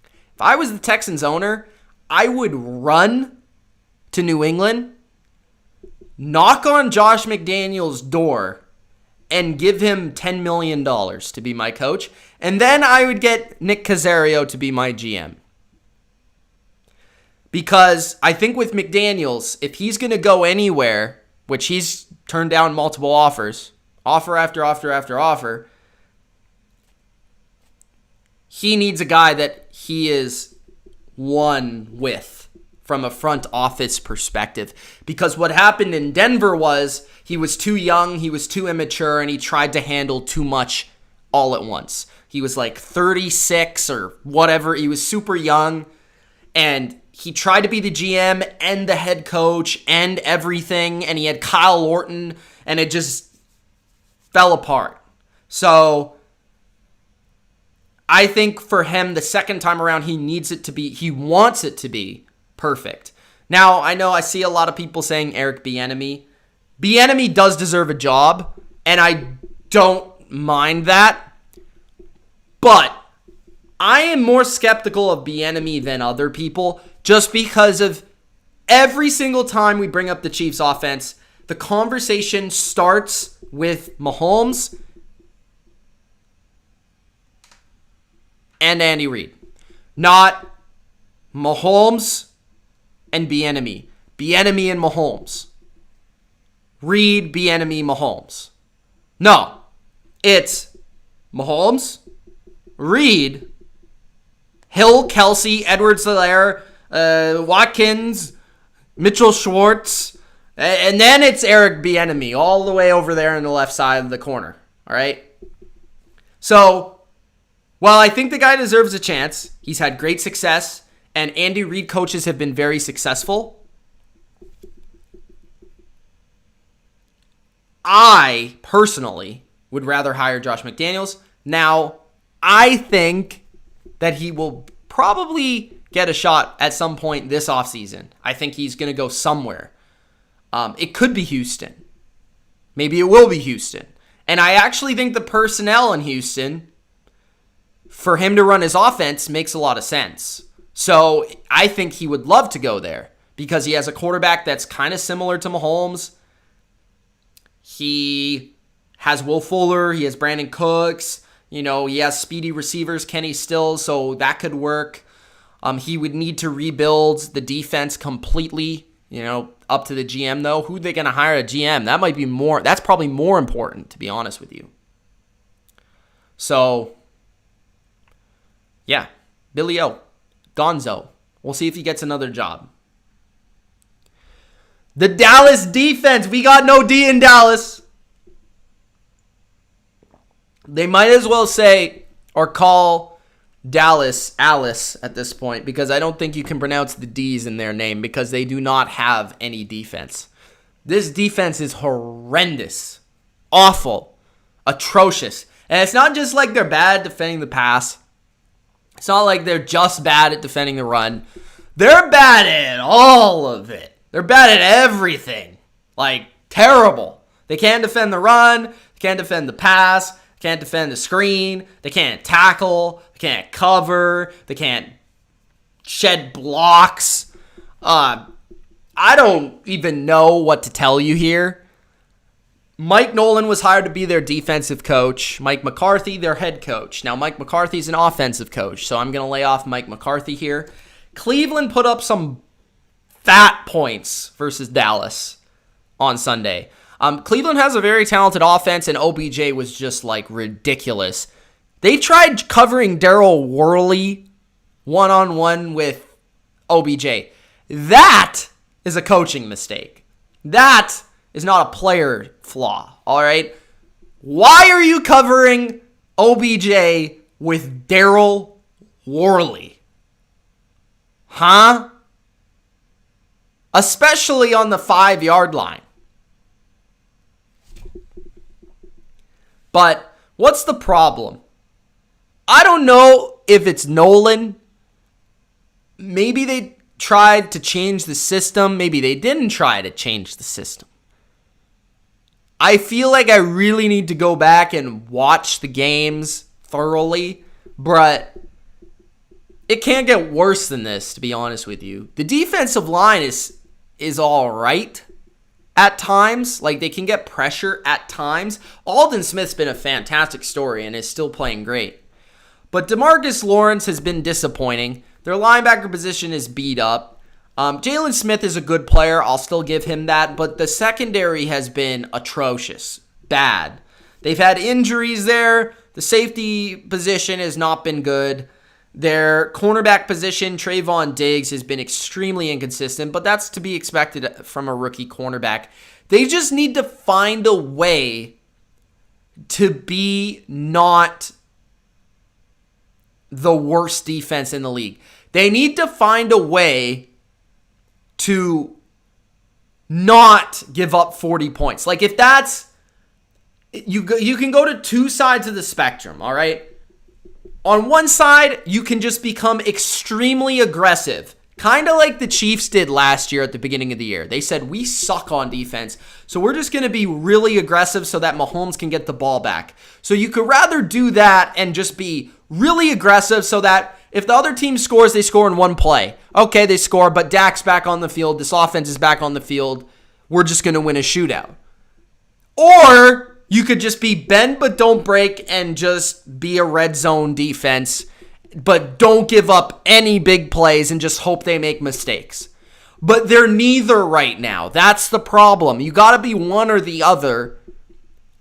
if I was the Texans owner, I would run to New England, knock on Josh McDaniels' door, and give him $10 million to be my coach. And then I would get Nick Caserio to be my GM. Because I think with McDaniels, if he's going to go anywhere, which he's turned down multiple offers, offer after offer after offer, he needs a guy that he is one with from a front office perspective. Because what happened in Denver was he was too young, he was too immature, and he tried to handle too much all at once. He was like 36 or whatever. He was super young, and he tried to be the GM and the head coach and everything, and he had Kyle Orton, and it just fell apart. So I think for him, the second time around, he wants it to be perfect. Now, I know I see a lot of people saying Eric Bieniemy. Bieniemy does deserve a job, and I don't mind that. But I am more skeptical of Bieniemy than other people just because of every single time we bring up the Chiefs offense, the conversation starts with Mahomes and Andy Reid. Not Mahomes and Bieniemy. Bieniemy and Mahomes. Reid, Bieniemy, Mahomes. No. It's Mahomes, Reid, Hill, Kelsey, Edwards-Helaire, Watkins, Mitchell Schwartz, and then it's Eric Bieniemy all the way over there on the left side of the corner. All right? So, while I think the guy deserves a chance, he's had great success, and Andy Reid coaches have been very successful, I personally would rather hire Josh McDaniels. Now, I think that he will probably get a shot at some point this offseason. I think he's going to go somewhere. It could be Houston. Maybe it will be Houston. And I actually think the personnel in Houston, for him to run his offense, makes a lot of sense. So I think he would love to go there because he has a quarterback that's kind of similar to Mahomes. He has Will Fuller. He has Brandon Cooks. He has speedy receivers, Kenny Stills, so that could work. He would need to rebuild the defense completely, up to the GM, though. Who are they going to hire a GM? That's probably more important, to be honest with you. So, yeah, Billy O, Gonzo. We'll see if he gets another job. The Dallas defense. We got no D in Dallas. They might as well say or call Dallas Alice at this point because I don't think you can pronounce the D's in their name because they do not have any defense. This defense is horrendous, awful, atrocious. And it's not just like they're bad at defending the pass. It's not like they're just bad at defending the run. They're bad at all of it. They're bad at everything. Like, terrible. They can't defend the run. They can't defend the pass. They can't defend the screen. They can't tackle. They can't cover. They can't shed blocks. I don't even know what to tell you here. Mike Nolan was hired to be their defensive coach. Mike McCarthy, their head coach. Now, Mike McCarthy's an offensive coach, so I'm going to lay off Mike McCarthy here. Cleveland put up some fat points versus Dallas on Sunday. Cleveland has a very talented offense, and OBJ was just, ridiculous. They tried covering Daryl Worley one-on-one with OBJ. That is a coaching mistake. That is not a player flaw, all right? Why are you covering OBJ with Daryl Worley? Huh? Especially on the 5-yard line. But what's the problem? I don't know if it's Nolan. Maybe they tried to change the system. Maybe they didn't try to change the system. I feel like I really need to go back and watch the games thoroughly, but it can't get worse than this, to be honest with you. The defensive line is all right. at times. Like, they can get pressure at times. Aldon Smith's been a fantastic story and is still playing great. But DeMarcus Lawrence has been disappointing. Their linebacker position is beat up. Jalen Smith is a good player. I'll still give him that. But the secondary has been atrocious. Bad. They've had injuries there. The safety position has not been good. Their cornerback position, Trayvon Diggs, has been extremely inconsistent, but that's to be expected from a rookie cornerback. They just need to find a way to be not the worst defense in the league. They need to find a way to not give up 40 points. Like, if that's... You can go to two sides of the spectrum, all right? On one side, you can just become extremely aggressive, kind of like the Chiefs did last year at the beginning of the year. They said, we suck on defense, so we're just going to be really aggressive so that Mahomes can get the ball back. So you could rather do that and just be really aggressive so that if the other team scores, they score in one play. Okay, they score, but Dak's back on the field. This offense is back on the field. We're just going to win a shootout. Or you could just be bend but don't break and just be a red zone defense, but don't give up any big plays and just hope they make mistakes. But they're neither right now. That's the problem. You got to be one or the other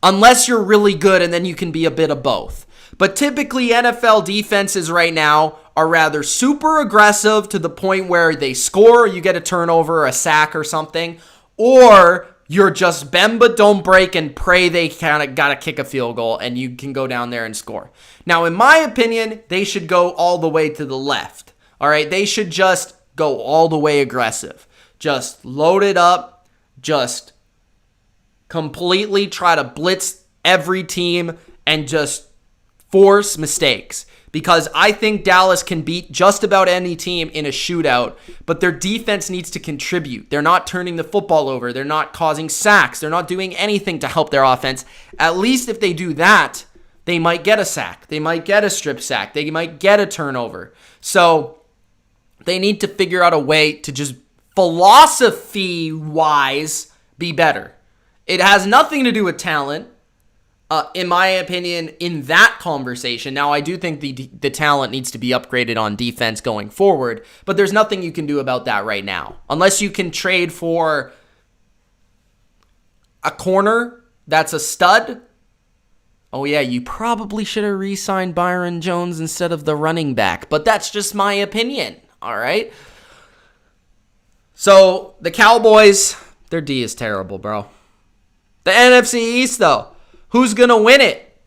unless you're really good, and then you can be a bit of both. But typically NFL defenses right now are rather super aggressive to the point where they score, or you get a turnover, a sack or something, or you're just bend but don't break and pray they kind of got to kick a field goal and you can go down there and score. Now, in my opinion, they should go all the way to the left. All right, they should just go all the way aggressive. Just load it up. Just completely try to blitz every team and just force mistakes. Because I think Dallas can beat just about any team in a shootout, but their defense needs to contribute. They're not turning the football over. They're not causing sacks. They're not doing anything to help their offense. At least if they do that, they might get a sack. They might get a strip sack. They might get a turnover. So they need to figure out a way to just philosophy-wise be better. It has nothing to do with talent. In my opinion, in that conversation. Now, I do think the talent needs to be upgraded on defense going forward, but there's nothing you can do about that right now. Unless you can trade for a corner that's a stud. Oh, yeah, you probably should have re-signed Byron Jones instead of the running back, but that's just my opinion, all right? So, the Cowboys, their D is terrible, bro. The NFC East, though. Who's going to win it?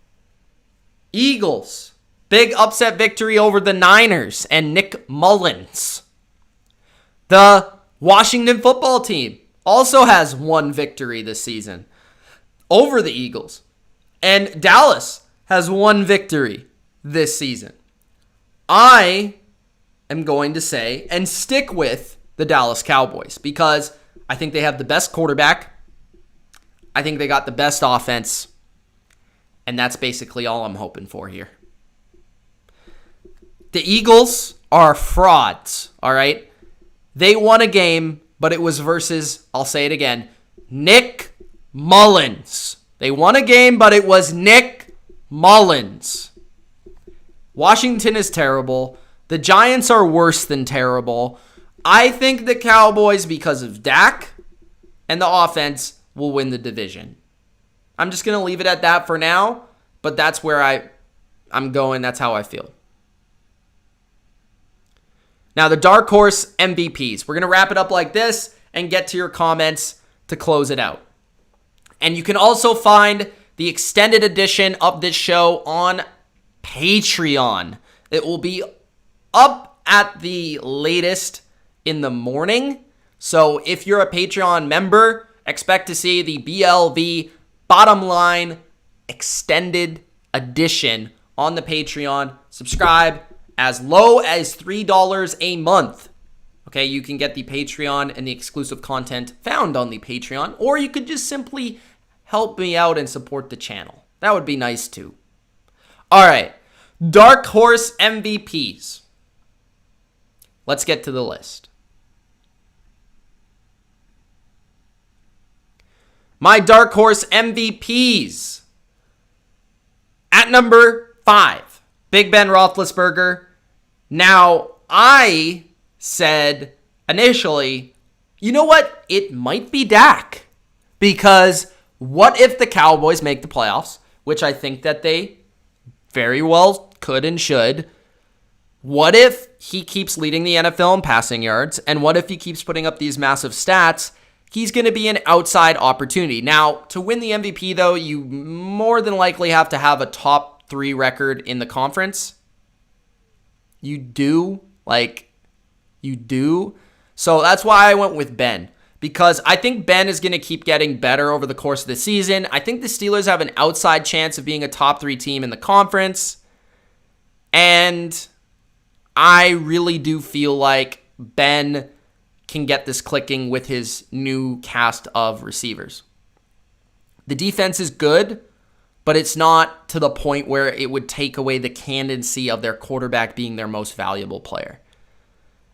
Eagles. Big upset victory over the Niners and Nick Mullins. The Washington football team also has one victory this season over the Eagles. And Dallas has one victory this season. I am going to say and stick with the Dallas Cowboys because I think they have the best quarterback. I think they got the best offense. And that's basically all I'm hoping for here. The Eagles are frauds, all right? They won a game, but it was versus, I'll say it again, Nick Mullins. They won a game, but it was Nick Mullins. Washington is terrible. The Giants are worse than terrible. I think the Cowboys, because of Dak and the offense, will win the division. I'm just going to leave it at that for now, but that's where I'm going. That's how I feel. Now, the dark horse MVPs. We're going to wrap it up like this and get to your comments to close it out. And you can also find the extended edition of this show on Patreon. It will be up at the latest in the morning. So if you're a Patreon member, expect to see the BLV Bottom Line Extended Edition on the Patreon. Subscribe as low as $3 a month. Okay, you can get the Patreon and the exclusive content found on the Patreon, or you could just simply help me out and support the channel. That would be nice too. All right, Dark Horse MVPs. Let's get to the list. My dark horse MVPs. At number 5, Big Ben Roethlisberger. Now, I said initially, you know what? It might be Dak. Because what if the Cowboys make the playoffs, which I think that they very well could and should. What if he keeps leading the NFL in passing yards? And what if he keeps putting up these massive stats? He's going to be an outside opportunity. Now, to win the MVP, though, you more than likely have to have a top 3 record in the conference. You do. So that's why I went with Ben. Because I think Ben is going to keep getting better over the course of the season. I think the Steelers have an outside chance of being a top 3 team in the conference. And I really do feel like Ben can get this clicking with his new cast of receivers. The defense is good, but it's not to the point where it would take away the candidacy of their quarterback being their most valuable player.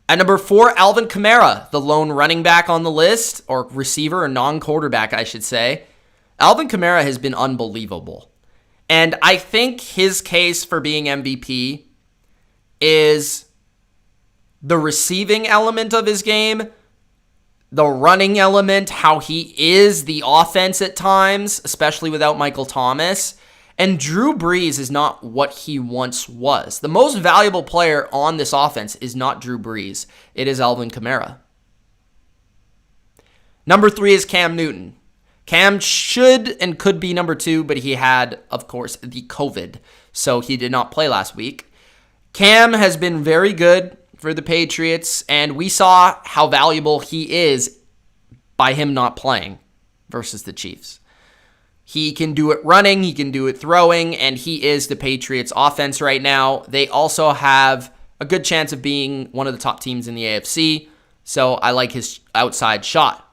At number 4, Alvin Kamara, the lone running back on the list, or receiver, or non-quarterback, I should say. Alvin Kamara has been unbelievable. And I think his case for being MVP is the receiving element of his game, the running element, how he is the offense at times, especially without Michael Thomas. And Drew Brees is not what he once was. The most valuable player on this offense is not Drew Brees. It is Alvin Kamara. Number 3 is Cam Newton. Cam should and could be number 2, but he had, of course, the COVID, so he did not play last week. Cam has been very good for the Patriots, and we saw how valuable he is by him not playing versus the Chiefs. He can do it running, he can do it throwing, and he is the Patriots offense right now. They also have a good chance of being one of the top teams in the AFC, so I like his outside shot.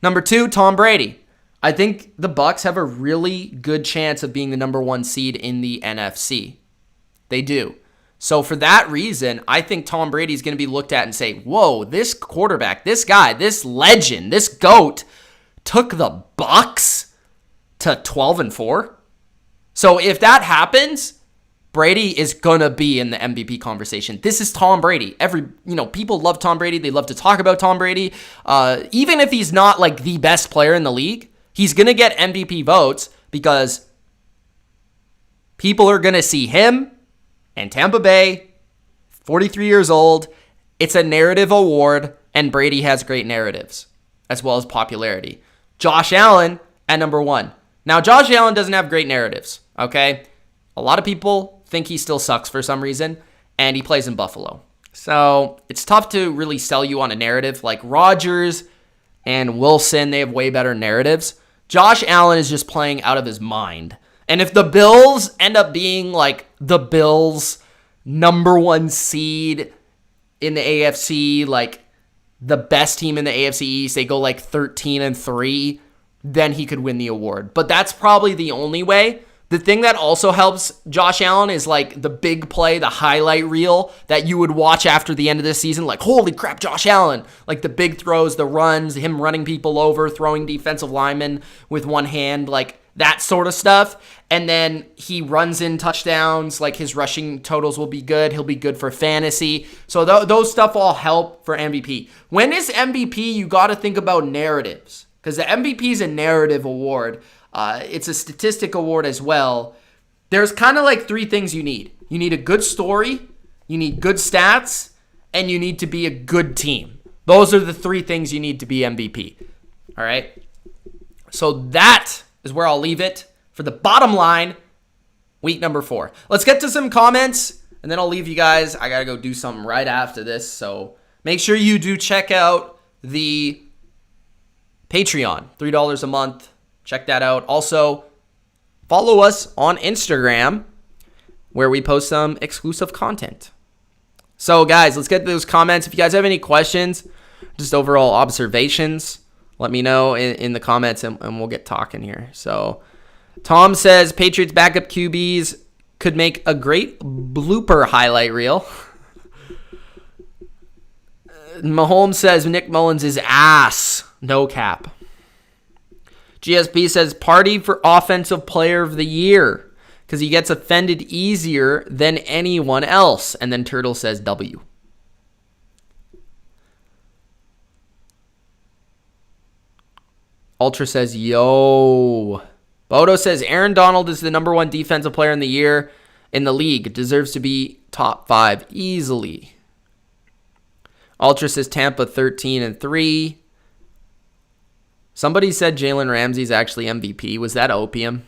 Number 2, Tom Brady. I think the Bucs have a really good chance of being the number 1 seed in the NFC. They do. So for that reason, I think Tom Brady is going to be looked at and say, whoa, this quarterback, this guy, this legend, this GOAT took the Bucs to 12-4. So if that happens, Brady is gonna be in the MVP conversation. This is Tom Brady. People love Tom Brady. They love to talk about Tom Brady. Even if he's not like the best player in the league, he's gonna get MVP votes because people are gonna see him and Tampa Bay, 43 years old. It's a narrative award, and Brady has great narratives as well as popularity. Josh Allen at number 1. Now, Josh Allen doesn't have great narratives, okay? A lot of people think he still sucks for some reason, and he plays in Buffalo. So it's tough to really sell you on a narrative. Like Rodgers and Wilson, they have way better narratives. Josh Allen is just playing out of his mind. And if the Bills end up being like the Bills' number 1 seed in the AFC, like the best team in the AFC East, they go like 13-3, then he could win the award. But that's probably the only way. The thing that also helps Josh Allen is like the big play, the highlight reel that you would watch after the end of the season. Like, holy crap, Josh Allen. Like the big throws, the runs, him running people over, throwing defensive linemen with one hand, like that sort of stuff. And then he runs in touchdowns, like his rushing totals will be good. He'll be good for fantasy. So those stuff all help for MVP. When it's MVP, you got to think about narratives. Because the MVP is a narrative award. It's a statistic award as well. There's kind of like 3 things you need. You need a good story, you need good stats, and you need to be a good team. Those are the 3 things you need to be MVP. All right? So that is where I'll leave it for the bottom line, week number 4. Let's get to some comments, and then I'll leave you guys. I got to go do something right after this. So make sure you do check out the Patreon, $3 a month. Check that out. Also, follow us on Instagram where we post some exclusive content. So, guys, let's get to those comments. If you guys have any questions, just overall observations, let me know in the comments and we'll get talking here. So, Tom says Patriots backup QBs could make a great blooper highlight reel. Mahomes says Nick Mullins is ass. No cap. GSP says Party for Offensive Player of the Year because he gets offended easier than anyone else. And then Turtle says W. Ultra says, yo. Bodo says Aaron Donald is the number 1 defensive player in the year in the league. Deserves to be top 5 easily. Ultra says Tampa 13-3. Somebody said Jalen Ramsey's actually MVP. Was that opium?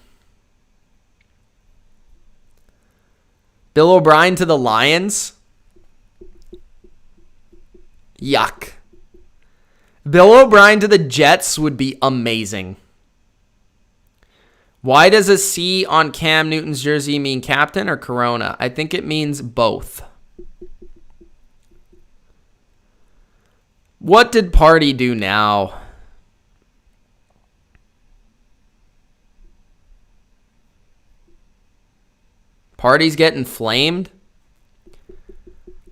Bill O'Brien to the Lions. Yuck. Bill O'Brien to the Jets would be amazing. Why does a C on Cam Newton's jersey mean captain or Corona? I think it means both. What did Party do now? Party's getting flamed.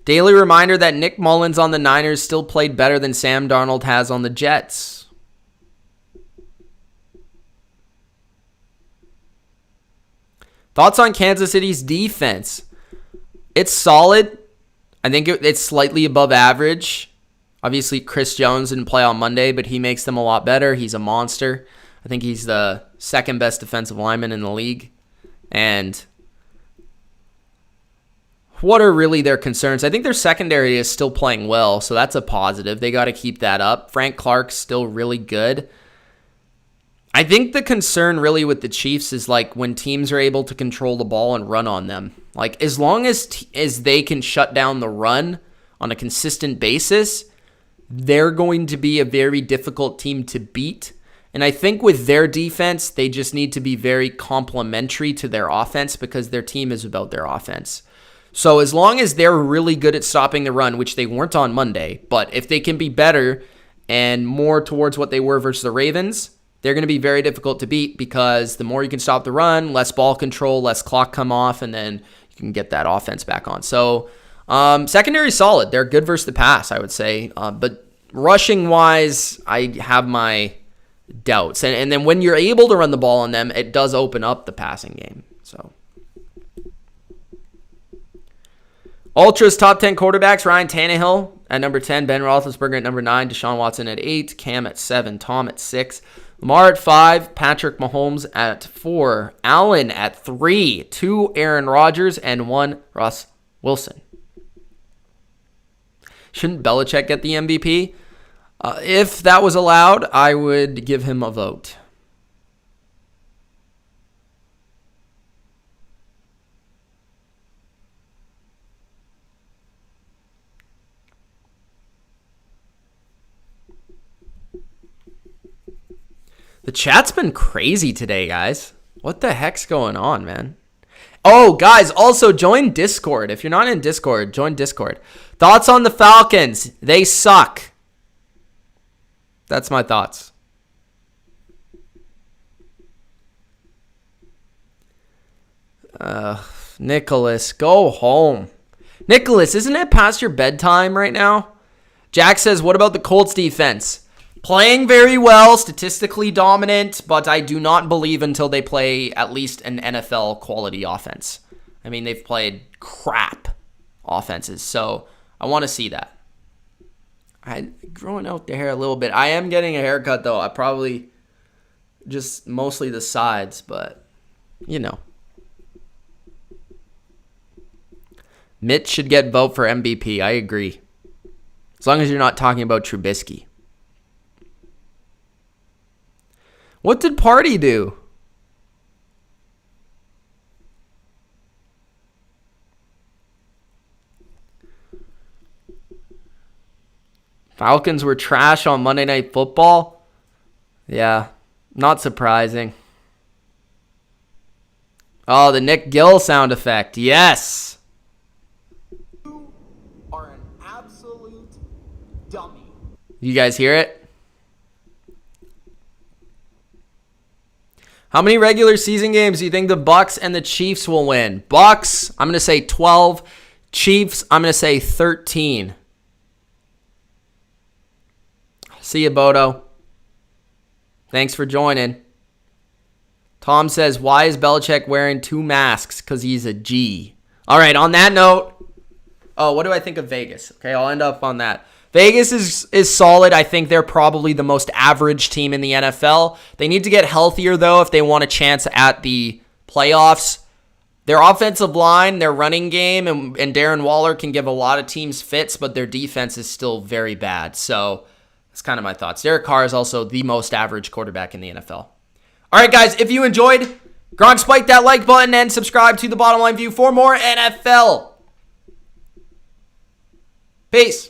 Daily reminder that Nick Mullins on the Niners still played better than Sam Darnold has on the Jets. Thoughts on Kansas City's defense? It's solid. I think it's slightly above average. Obviously, Chris Jones didn't play on Monday, but he makes them a lot better. He's a monster. I think he's the second best defensive lineman in the league. And what are really their concerns? I think their secondary is still playing well, so that's a positive. They got to keep that up. Frank Clark's still really good. I think the concern really with the Chiefs is like when teams are able to control the ball and run on them. Like as long as they can shut down the run on a consistent basis, they're going to be a very difficult team to beat. And I think with their defense, they just need to be very complementary to their offense because their team is about their offense. So as long as they're really good at stopping the run, which they weren't on Monday, but if they can be better and more towards what they were versus the Ravens, they're going to be very difficult to beat because the more you can stop the run, less ball control, less clock come off, and then you can get that offense back on. So secondary is solid. They're good versus the pass, I would say. But rushing-wise, I have my doubts. And then when you're able to run the ball on them, it does open up the passing game. So Ultra's top 10 quarterbacks, Ryan Tannehill at number 10, Ben Roethlisberger at number 9, Deshaun Watson at 8, Cam at 7, Tom at 6, Lamar at 5, Patrick Mahomes at 4, Allen at 3, 2 Aaron Rodgers, and 1 Russ Wilson. Shouldn't Belichick get the MVP? If that was allowed, I would give him a vote. The chat's been crazy today, guys. What the heck's going on, man? Oh, guys, also join Discord. If you're not in Discord, join Discord. Thoughts on the Falcons? They suck. That's my thoughts. Nicholas, go home. Nicholas, isn't it past your bedtime right now? Jack says, what about the Colts defense? Playing very well, statistically dominant, but I do not believe until they play at least an NFL quality offense. I mean, they've played crap offenses, so I want to see that. I'm growing out the hair a little bit. I am getting a haircut, though. I probably just mostly the sides, but, you know. Mitch should get vote for MVP. I agree. As long as you're not talking about Trubisky. What did Party do? Falcons were trash on Monday Night Football? Yeah, not surprising. Oh, the Nick Gill sound effect. Yes. You are an absolute dummy. You guys hear it? How many regular season games do you think the Bucs and the Chiefs will win? Bucs, I'm going to say 12. Chiefs, I'm going to say 13. See you, Bodo. Thanks for joining. Tom says, why is Belichick wearing 2 masks? Because he's a G. All right, on that note, what do I think of Vegas? Okay, I'll end up on that. Vegas is solid. I think they're probably the most average team in the NFL. They need to get healthier, though, if they want a chance at the playoffs. Their offensive line, their running game, and Darren Waller can give a lot of teams fits, but their defense is still very bad. So that's kind of my thoughts. Derek Carr is also the most average quarterback in the NFL. All right, guys, if you enjoyed, Gronk, spike that like button and subscribe to The Bottom Line View for more NFL. Peace.